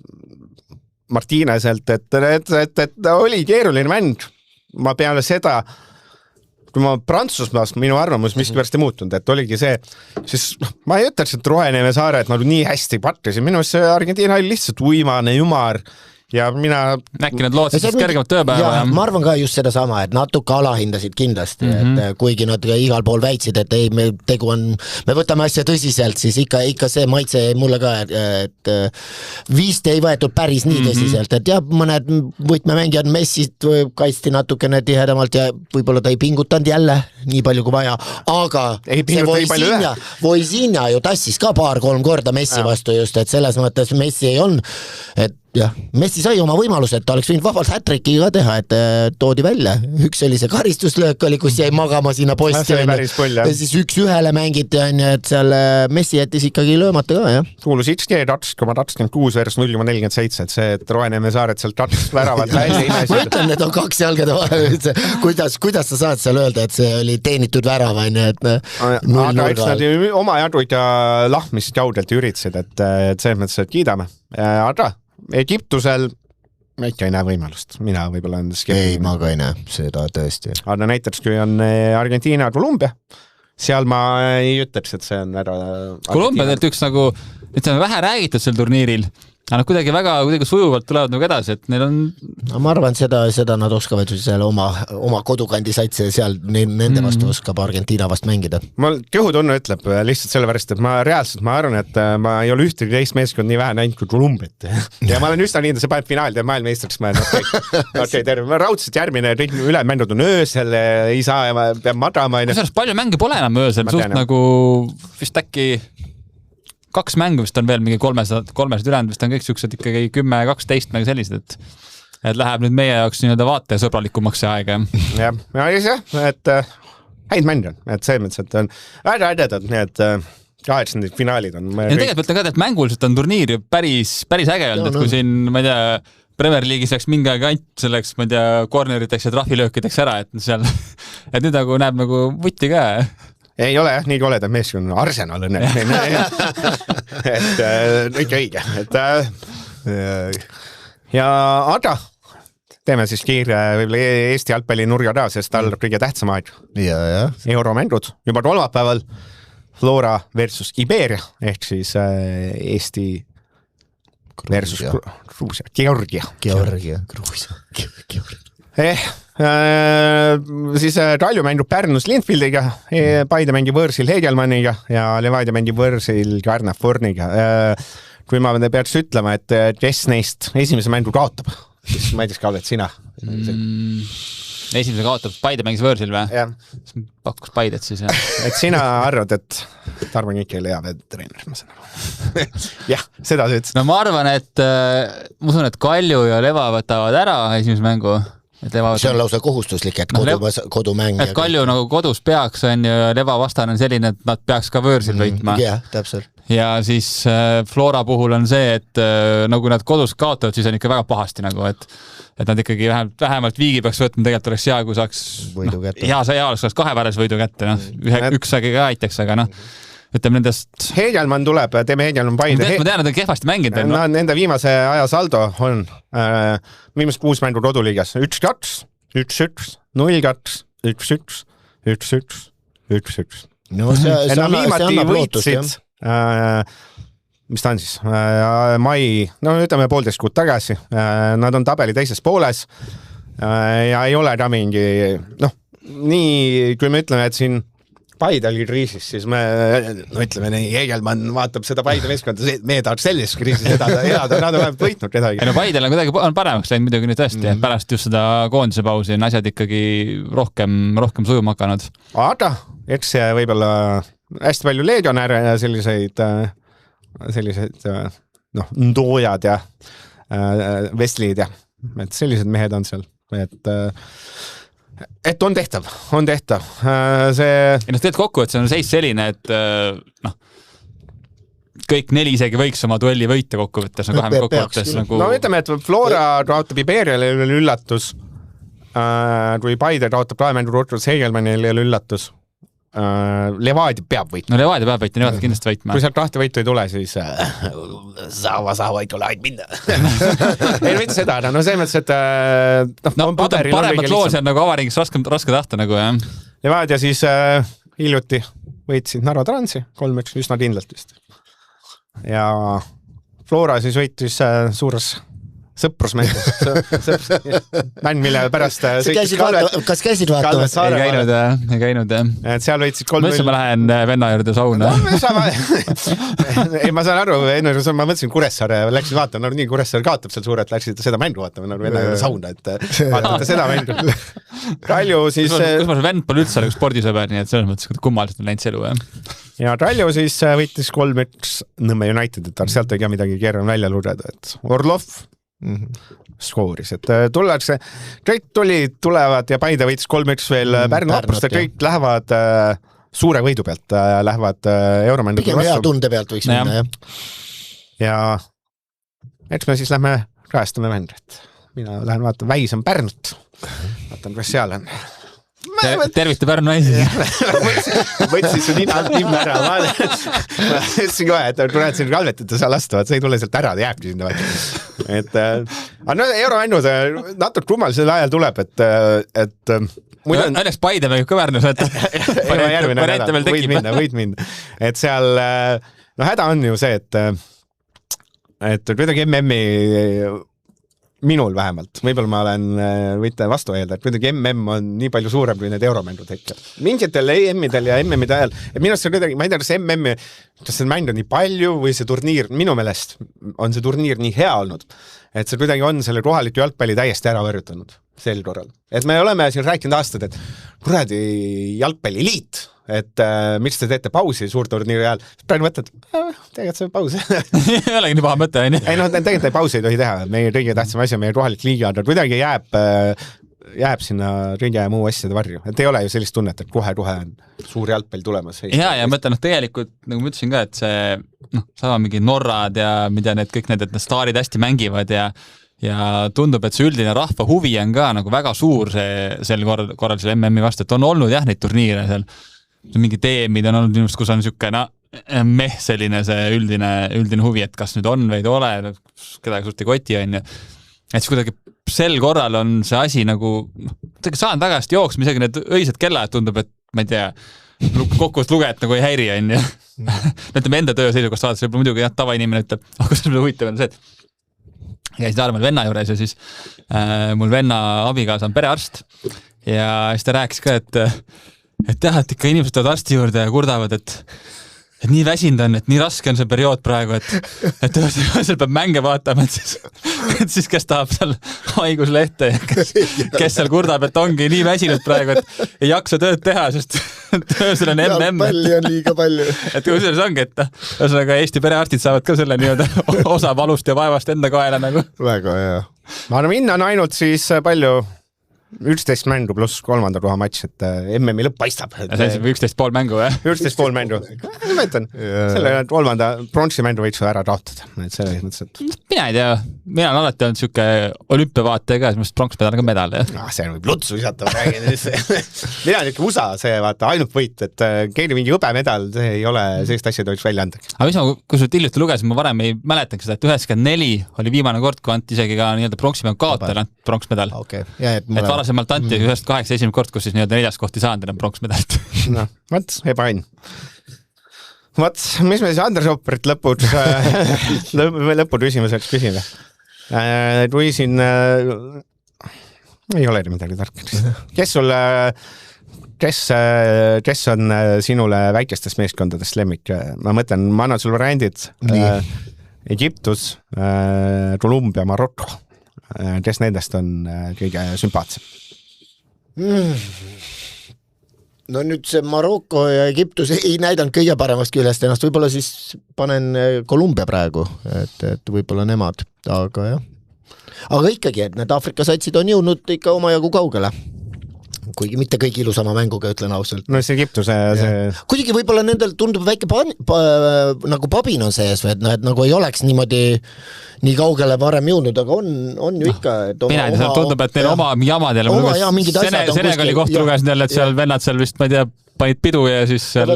Martineselt, et oli keeruline mäng. Ma peale seda, kui ma Prantsusmaast, minu arvamus miskipärast ei muutunud, et oligi see, siis ma ei ütleks, et Roheneeme saare, et ma nii hästi pattisin, minu see Argentiina oli lihtsalt uimane, jumar ja mina... Äkki nad loodsid siis kergemat tööpäeva. Ja, ma arvan ka just seda sama, et natuke alahindasid kindlasti, et kuigi nad igal pool väitsid, et ei, me võtame asja tõsiselt, siis ikka see maitse mulle ka, et vist ei võetud päris nii tõsiselt, et jah, mõned võtmemängijad Messit kaitsti natukene tihedamalt ja võib-olla ta ei pingutanud jälle nii palju kui vaja, aga see Voisinja ju tassis ka 2-3 korda Messi vastu just, et selles mõttes Messi ei on, et jah, Messi sai oma võimaluse, et ta oleks võinud vabalt hat-tricki ka teha, et toodi välja. Üks oli see karistuslöök oli, kus jäi magama sinna posti ja siis 1-1 mängiti, et seal Messi jättis ikkagi löömata ka, jah. Kuulus XG 2,26 versus 0,47, et see, et Roheneeme saared sealt 2 väravat välja imesid. Ma ütlen, need on 2 jalgade vahel, kuidas sa saad seal öelda, et see oli teenitud väravaine, et aga eks nad oma jaduid ja lahmist jaudelt üritasid, et selles mõttes, et kiidame. Aga Egiptusel ma ikka ei näe võimalust, mina võib-olla on ei, ma ka ei näe seda tõesti. Aga näiteks, kui on Argentiina, Kolumbia, seal ma ei ütleks, et see on ära... Kolumbia teelt üks nagu, ütleme, vähe räägitud sel turniiril, aga nad kuidagi sujuvalt tulevad nagu edasi, et neil on... No, ma arvan, seda nad oskavad seal oma kodukandi satsi seal nende vastu oskab Argentiina vast mängida. Mul kõhutunne ütleb lihtsalt sellepärast, et ma arvan, et ma ei ole ühtegi teist meeskond nii vähe näinud kui Kolumbiat. Ja ma olen üsna nii, et see paneb finaali ja maailmeistriks ma olen ma raudselt järgmine üle mängud on öösel, ei saa ja peab madama. Kusjuures palju mänge pole enam öösel, suht nagu vist äkki 2 mängu vist on veel mingi 300 ülejäänud, vist on kõik siuksed ikkagi 10-12 mängu sellised, et läheb nüüd meie jaoks nii-öelda vaatesõbralikumaks see aeg. Et häid mänge on, et see mõttes, et on väga ädedad need 8. finaalid on. Ja tegelikult on ka, et mänguliselt on turniir päris äge olnud, et kui siin, ma ei tea, Premier League'is läks mingi aeg ant selleks, ma ei tea, corneriteks ja trahvilöökideks ära, et seal, et nüüd nagu näeb nagu vutti ka. Ei ole jah, nii koledad meeskond, Arsenal õnne. Et ikka õige. Ja Ada, teeme siis kiire võib-olla Eesti jalgpalli nurga ära, sest tal kõige tähtsam aeg. Euromängud juba kolmapäeval Flora versus Iberia ehk siis Eesti versus Gruusia. Georgia, Gruusia. Siis Talju mängib Pärnus Lindfieldiga, Paide mängib võõrsil Hegelmanniga ja Levadia mängib võõrsil Garnaforniga. Kui ma peaks ütlema, et kes neist esimese mängu kaotab, siis ma ei tea, kaotab sina. Esimese kaotab, Paide mängis võõrsil või? Jah. Pakkus Paidet siis, jah. Et sina arvad, et Tarmo Nikk ei lea veel treener, ma saan aru. Jah, seda sa ütlesid. No ma arvan, et ma usun, et Kalju ja Leva võtavad ära esimese mängu. See on lausa kohustuslik, et kodumäng. Et Kalju nagu kodus peaks on ja Leva vastane on selline, et nad peaks ka võõrsil võitma. Jah, täpselt. Ja siis Flora puhul on see, et nagu nad kodus kaotavad, siis on ikka väga pahasti nagu, et nad ikkagi vähemalt viigi peaks võtma, tegelikult oleks hea, kui saaks hea oleks 2 vääres võidu kätte, üks äge ka aitaks, aga ütleme nendest... Hegelmann tuleb, teeme Hegelmann Paide. Ma tean, nad on kehvasti mänginud. Nende viimase aja saldo on viimast 6 mängu koduliigas 1-2, 1-1, 0-2, 1-1, 1-1, 1-1. No see annab lootust, jah. Mis ta on siis? Mai, no ütleme 1,5 kuud tagasi. Nad on tabeli teises pooles ja ei ole ka mingi, nii kui me ütleme, et siin Paide oli kriisis, siis me ütleme, Hegelmann vaatab seda Paide meeskonda, meie tahaks selles kriisis elada, nad on võitnud kedagi. No Paidel on kuidagi paremaks läinud muidugi nüüd tõesti, et pärast just seda koondise pausi on asjad ikkagi rohkem sujuma hakanud. Aga eks võib-olla hästi palju leegionäre ja sellised Ndoojad ja Vestlid ja et sellised mehed on seal, et on tehtav. Teed kokku, et see on seis selline, et kõik 4 isegi võiks oma duelli võita kokkuvõttes. No ütleme, et Flora kaotab Iberiale üllatus, kui Paide kaotab kaemängu kokkuvõttes Hegelmannile üllatus. Levadia peab võitma. No Levadia peab võitma, Levadia kindlasti võitma. Kui sealt 2 võitu ei tule, siis saava ei tule aid minna. Ei võita seda, no see mõttes, et paremat loosi on nagu avaringis raske tahta nagu, jah. Levadia siis hiljuti võitsid Narva Transi 3-1 üsna kindlalt vist. Ja Flora siis võitis suures sõprusmäng, mille pärast kas käisid vaatamas? Ei käinud. Et seal võitsid 3-0. Mõtlesin, ma lähen venna juurde sauna. Ei, ma saan aru, ma mõtlesin Kuressaare, läksid vaatama, nii Kuressaare kaotab seal suurelt, läksid seda mängu vaatama, venna juurde sauna, et vaatate seda mängu. Kalju siis... Kus ma see vend pole üldse spordisõber, nii et selles mõttes kummaliselt on läinud see elu, jah. Ja Kalju siis võitis 3-1 Nõmme United, et sealt ei ka midagi keeran välja lugeda, et Orlov skooris, et tullakse, kõik tulevad ja Paide võitis 3-1 veel Pärnu Apruste, kõik lähevad suure võidu pealt, lähevad euromändu. Pigem hea tunde pealt võiks minna, jah. Ja eks me siis lähme kajastame mängu, et mina lähen vaatan, Väis on Pärnut, vaatan, kas seal on. Tervita Pärnu naisi. Võtsin su nina ära. Ma ütlesin kohe, et kurat siin kalvetite seal astuvad, see ei tule sealt ära, ta jääbki sinna. Et aga no euromängud natuke rumal sel ajal tuleb, et õnneks Paide mängib ka Pärnus, et järgmine nädal, võid minna. Et seal, no häda on ju see, et kuidagi MM-i minul vähemalt, võib-olla ma olen, võite vastu öelda, et kuidagi MM on nii palju suurem kui need euromängud hetkel. Mingitel EM-idel ja MM-ide ajal, et minu arust see kuidagi, ma ei tea, kas MM-i, kas see mäng on nii palju või see turniir, minu meelest on see turniir nii hea olnud, et see kuidagi on selle kohaliku jalgpalli täiesti ära võrjutanud sel korral. Et me oleme siin rääkinud aastad, et kuradi jalgpalliliit, et miks te teete pausi suurturniiri ajal, praegu mõtled, tegelikult see paus ei olegi nii paha mõte, on ju? Ei noh, tegelikult pausi ei tohi teha, meie kõige tähtsam asi on meie kohalik liiga, aga kuidagi jääb sinna kõige muu asjade varju, et ei ole ju sellist tunnet, et kohe-kohe on suur jalgpall tulemas. Ja mõtlen, tegelikult, nagu ma ütlesin ka, et see sama mingi Norrad ja mida need kõik need staarid hästi mängivad ja tundub, et see üldine rahva huvi on ka nagu väga suur sel korral selle MM-i vastu, et on olnud jah neid turniire seal, mingi teemid on olnud minust, kus on niisugune selline see üldine huvi, et kas nüüd on või ei ole, kedagi suurt ei koti on ju. Et siis kuidagi sel korral on see asi nagu, saan väga hästi jooksma, isegi need õised kellad tundub, et ma ei tea, kokkuvõttes lugejad nagu ei häiri on ju. Ütleme enda töö seisukohast saades, võib-olla muidugi tavainimene ütleb, kus on huvitav on see, et käisin Armel venna juures ja siis mul venna abikaasa on perearst ja siis ta rääkis ka, et jah, et ikka inimesed tulevad arsti juurde ja kurdavad, et nii väsinud on, et nii raske on see periood praegu, et seal peab mänge vaatama, et siis kes tahab seal haiguslehte ja kes seal kurdab, et ongi nii väsinud praegu, et ei jaksa tööd teha, sest töösel on MM. Jalgpalli on liiga palju. Et kusjuures ongi, et ühesõnaga Eesti perearstid saavad ka selle nii-öelda osa valust ja vaevast enda kaela nagu. Väga hea. Ma arvan, minna on ainult siis palju 11 mängu pluss 3. koha matš, et MM-i lõpp paistab. Ja see on 11,5 mängu, jah? 11,5 mängu. Ma mõtlen, selle 3. pronksi mängu võiks ära taotada. Et selles mõttes, et... Mina ei tea, mina olen alati olnud siuke olümpiavaate ka, siis pronksmedal on ka medal, jah? See on võib lutsu visata, ma räägin. Mina on ikka USA, see vaata ainult võit, et keegi mingi hõbemedal, see ei ole, sellist asja tohiks välja anda. Aga mis ma, kui sul hiljuti lugesin, ma varem ei mäletaks seda, et 94 oli viimane kord, kui anti isegi ka nii-öelda pronksimäng kaotajale pronksmedal. Okay. Et varasemalt anti 9-8 esimene kord, kus siis nii-öelda 4 kohti saanud enam pronksmedalit. No, võt, ebaõnn. Võt, mis me siis Andres Oprit lõpud küsimuseks küsime? Kui siin ei ole midagi tarka. Kes on sinule väikestest meeskondadest lemmik? Ma mõtlen, ma annan sul variandid. Egiptus, Columbia, Marokko. Kes nendest on kõige sümpaatsem? No nüüd see Marokko ja Egiptus ei näidanud kõige paremast küljest ennast, võib-olla siis panen Columbia praegu, et võib-olla nemad, aga jah. Aga ikkagi, et need Afrika satsid on jõudnud ikka omajagu kaugele. Kuigi mitte kõik ilusama mänguga, ütlen ausalt. No see Egiptus, see... Kuigi võib-olla nendel tundub väike nagu pabin on sees, või et nagu ei oleks niimoodi nii kaugele varem jõudnud, aga on ju ikka... Mina ei tea, tundub, et neil oma jamad jälle. Senegali kohta lugesin jälle, et seal vennad seal vist, ma ei tea, panid pidu ja siis seal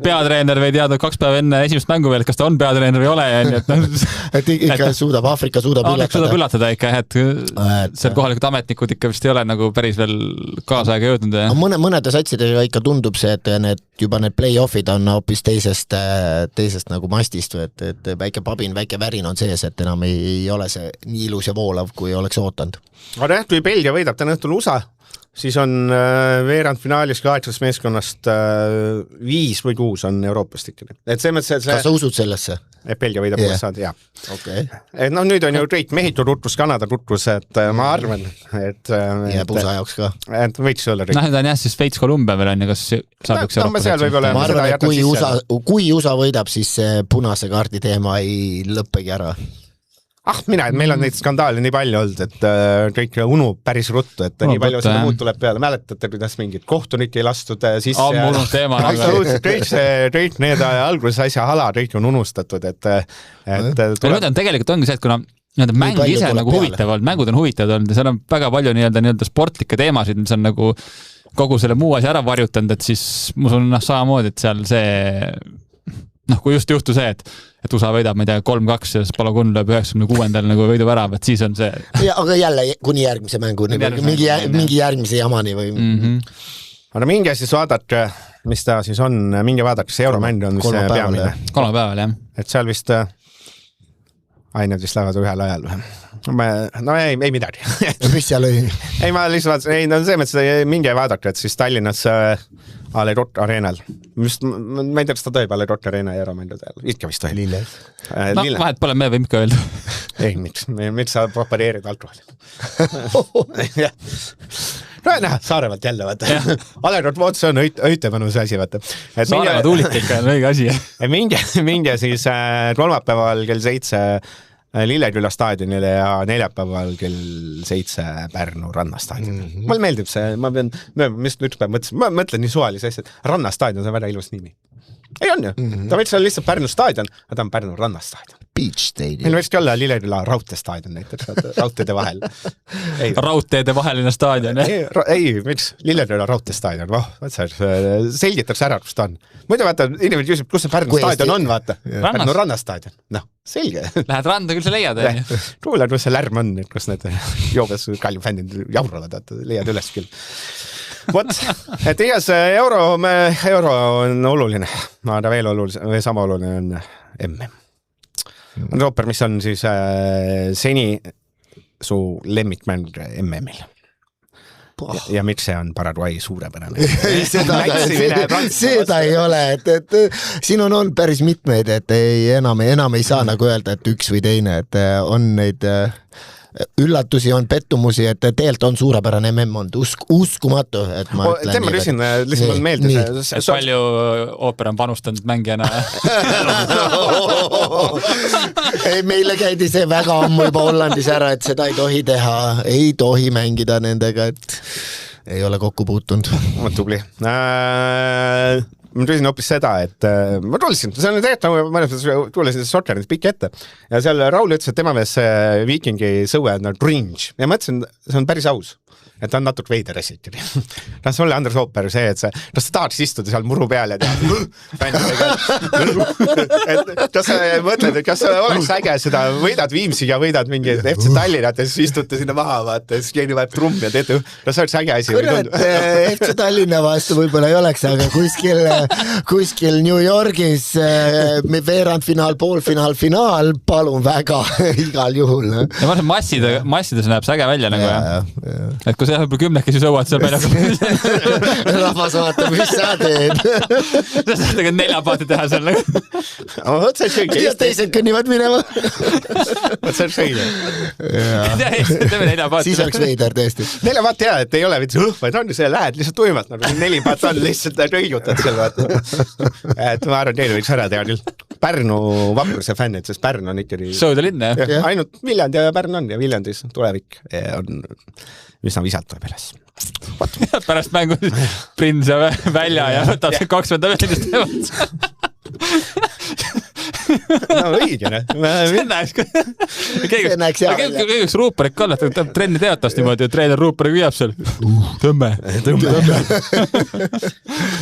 peatreener või teada 2 päeva enne esimest mängu veel, et kas ta on peatreener või ole. Et ikka suudab, Afrika suudab üllatada ikka, et seal kohalikud ametnikud ikka vist ei ole nagu päris veel kaasaega jõudnud. Mõnede satsidega ikka tundub see, et juba need play-offid on hoopis teisest nagu mastist, et väike pabin, väike värin on sees, et enam ei ole see nii ilus ja voolav, kui oleks ootanud. Aga kui Belgia võidab täna õhtul USA, siis on veerandfinaalis 8 meeskonnast 5 või 6 on Euroopast ikkagi. Et see mõttes, et see... Kas sa usud sellesse? Et Belgia võidab USA-d, jah. Okay. Et noh, nüüd on ju kõik Mehhiko tutvus, Kanada tutvus, et ma arvan, et... Jääb USA jaoks ka. Et võiks olla kõik. Noh, nüüd on jah, siis Veits Columbia veel on ja kas saab üks Euroopa? Ma arvan, et kui USA võidab, siis punase kaardi teema ei lõppegi ära. Meil on neid skandaale nii palju olnud, et kõik unub päris ruttu, et nii palju seda muud tuleb peale. Mäletate, kuidas mingid kohtunik ei lastud sisse? Ammunud teema. Kõik need alguses asja hala, kõik on unustatud, et nüüd on tegelikult ongi see, et kuna mäng ise on nagu huvitav olnud, mängud on huvitavad olnud ja seal on väga palju nii-öelda sportlikke teemasid, mis on nagu kogu selle muu asja ära varjutanud, et siis ma usun samamoodi, et seal see kui just juhtu see, et USA võidab, ma ei tea, 3-2 ja Balogun lööb 96. nagu võiduvärav, et siis on see. Ja, aga jälle kuni järgmise mänguni, mingi järgmise jamani või... Aga minge siis vaadake, mis ta siis on, minge vaadake, see euromänd on vist peamine. Kolmapäeval, jah. Et seal vist ained vist lähevad ühel ajal või? No ei midagi. Mis seal oli? Ei, ma lihtsalt vaatasin, no see mõttes minge vaadake, et siis Tallinnas Alerot Areenal. Ma ei tea, kas ta tohib Alerot Areena ja euromänd seal. Ikka vist tohib. Lilles. No, vahet pole, me võime ikka öelda. Ei, miks sa propadeerid alkoholi? No näha, Saarevalt jälle, vaata. Alerot Moots on õitemanus asi, vaata. Saarevad huulit ikka on õige asi. Minge siis kolmapäeval kell 7 Lilleküla staadionile ja neljapäeval kell 7 Pärnu rannastaadionile. Mulle meeldib see, ma mõtlen nii suvalise asja, et rannastaadion on väga ilus nimi. Ei on ju, ta võiks olla lihtsalt Pärnu staadion, aga ta on Pärnu rannastaadion. Beach Stadium. Meil võiks olla Lilleküla raudteestaadion näiteks, raudteede vahel. Raudteede vaheline staadion, jah? Ei, miks Lilleküla raudteestaadion, selgitaks ära, kus ta on. Muidu vaata, inimene küsib, kus see Pärnu staadion on, vaata. Pärnu rannastaadion. Noh, selge. Lähed randa, küll sa leiad, on ju. Kuule, kus see lärm on, kus need joobes Kalju fännid jauravad, leiad üles küll. Vot, et igas euro on oluline, aga veel oluline, või sama oluline on MM. On Rooper, mis on siis seni su lemmikmäng MM-il. Ja miks see on Paraguay suurepärane? Seda ei ole, et siin on olnud päris mitmeid, et enam ei saa nagu öelda, et üks või teine, et on neid üllatusi, on pettumusi, et teelt on suurepärane MM on uskumatu, et ma ütlen. Tema küsin, lihtsalt on meelde. Palju ooper on panustanud mängijana? Ei, meile käidi see väga ammu juba Hollandis ära, et seda ei tohi teha, ei tohi mängida nendega, et ei ole kokku puutunud. Tubli. Ma tülisin hoopis seda, et ma tulisin, see on tegelikult, tulisin Sotternis pikk ette ja seal Raul ütles, et tema mees Viikingi sõue on cringe ja mõtlesin, see on päris aus. Et ta on natuke veider esitini. Kas sulle, Andres Ooper, see, et kas sa tahaks istuda seal muru peal ja teha kas sa mõtled, et kas oleks äge seda, võidad Viimsi ja võidad mingi FC Tallinnat ja siis istute sinna maha, vaata, ja siis keegi vaeb trumm ja teete, kas see oleks äge asi? Kurat, FC Tallinna vastu võib-olla ei oleks, aga kuskil New Yorgis veerandfinaal, poolfinaal, finaal, palun väga igal juhul. Ja ma arvan, massides näeb see äge välja nagu, et kui see võib-olla 10 kes sõuad seal välja. Rahvas vaatab, mis sa teed. Sa saad aga 4 paati teha seal nagu. Ja teised kõnnivad minema. Võt see on sõide. Teeme 4 paati. Siis oleks veider tõesti. 4 paati hea, et ei ole vaid on, see lähed lihtsalt tuimalt, nagu 4 paat on lihtsalt rõigutad seal vaata. Et ma arvan, teile võiks ära teha küll. Pärnu Vapruse fännid, sest Pärn on ikkagi... Sõude linn, jah? Ainult Viljandi ja Pärn on ja Viljandis tulevik on üsna visalt tuleb üles. Pärast mängu prins välja ja võtab see 20 meetrist teevad. No õige, ne? See näeks hea välja. Kõigiks Ruuperik ka, et trenni teatast niimoodi, et treener Ruuperik viiab seal. Tõmme.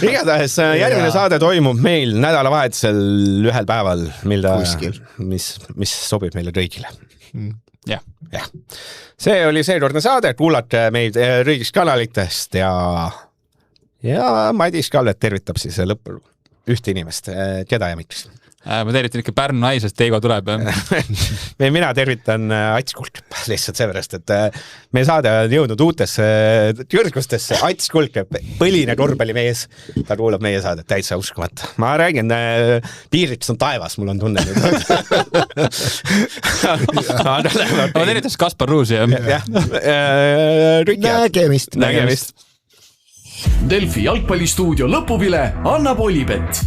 Igatahes järgmine saade toimub meil nädalavahetusel ühel päeval, mis sobib meile kõigile. Jah. See oli seekordne saade, kuulate meid riigist kanalitest ja Madis Kalvet tervitab siis lõppu ühte inimest, keda ja miks? Ma tervitan ikka Pärnu naisest, Teigo tuleb. Mina tervitan Ats Kulkep lihtsalt seepärast, et meie saade on jõudnud uutesse kõrgustesse. Ats Kulkep, põline korvpallimees, ta kuulab meie saadet täitsa uskumata. Ma räägin, Piirits on taevas, mul on tunne. Ma tervitas Kaspar Ruusi. Nägemist. Delfi jalgpallistuudio lõpuvile annab Olipet.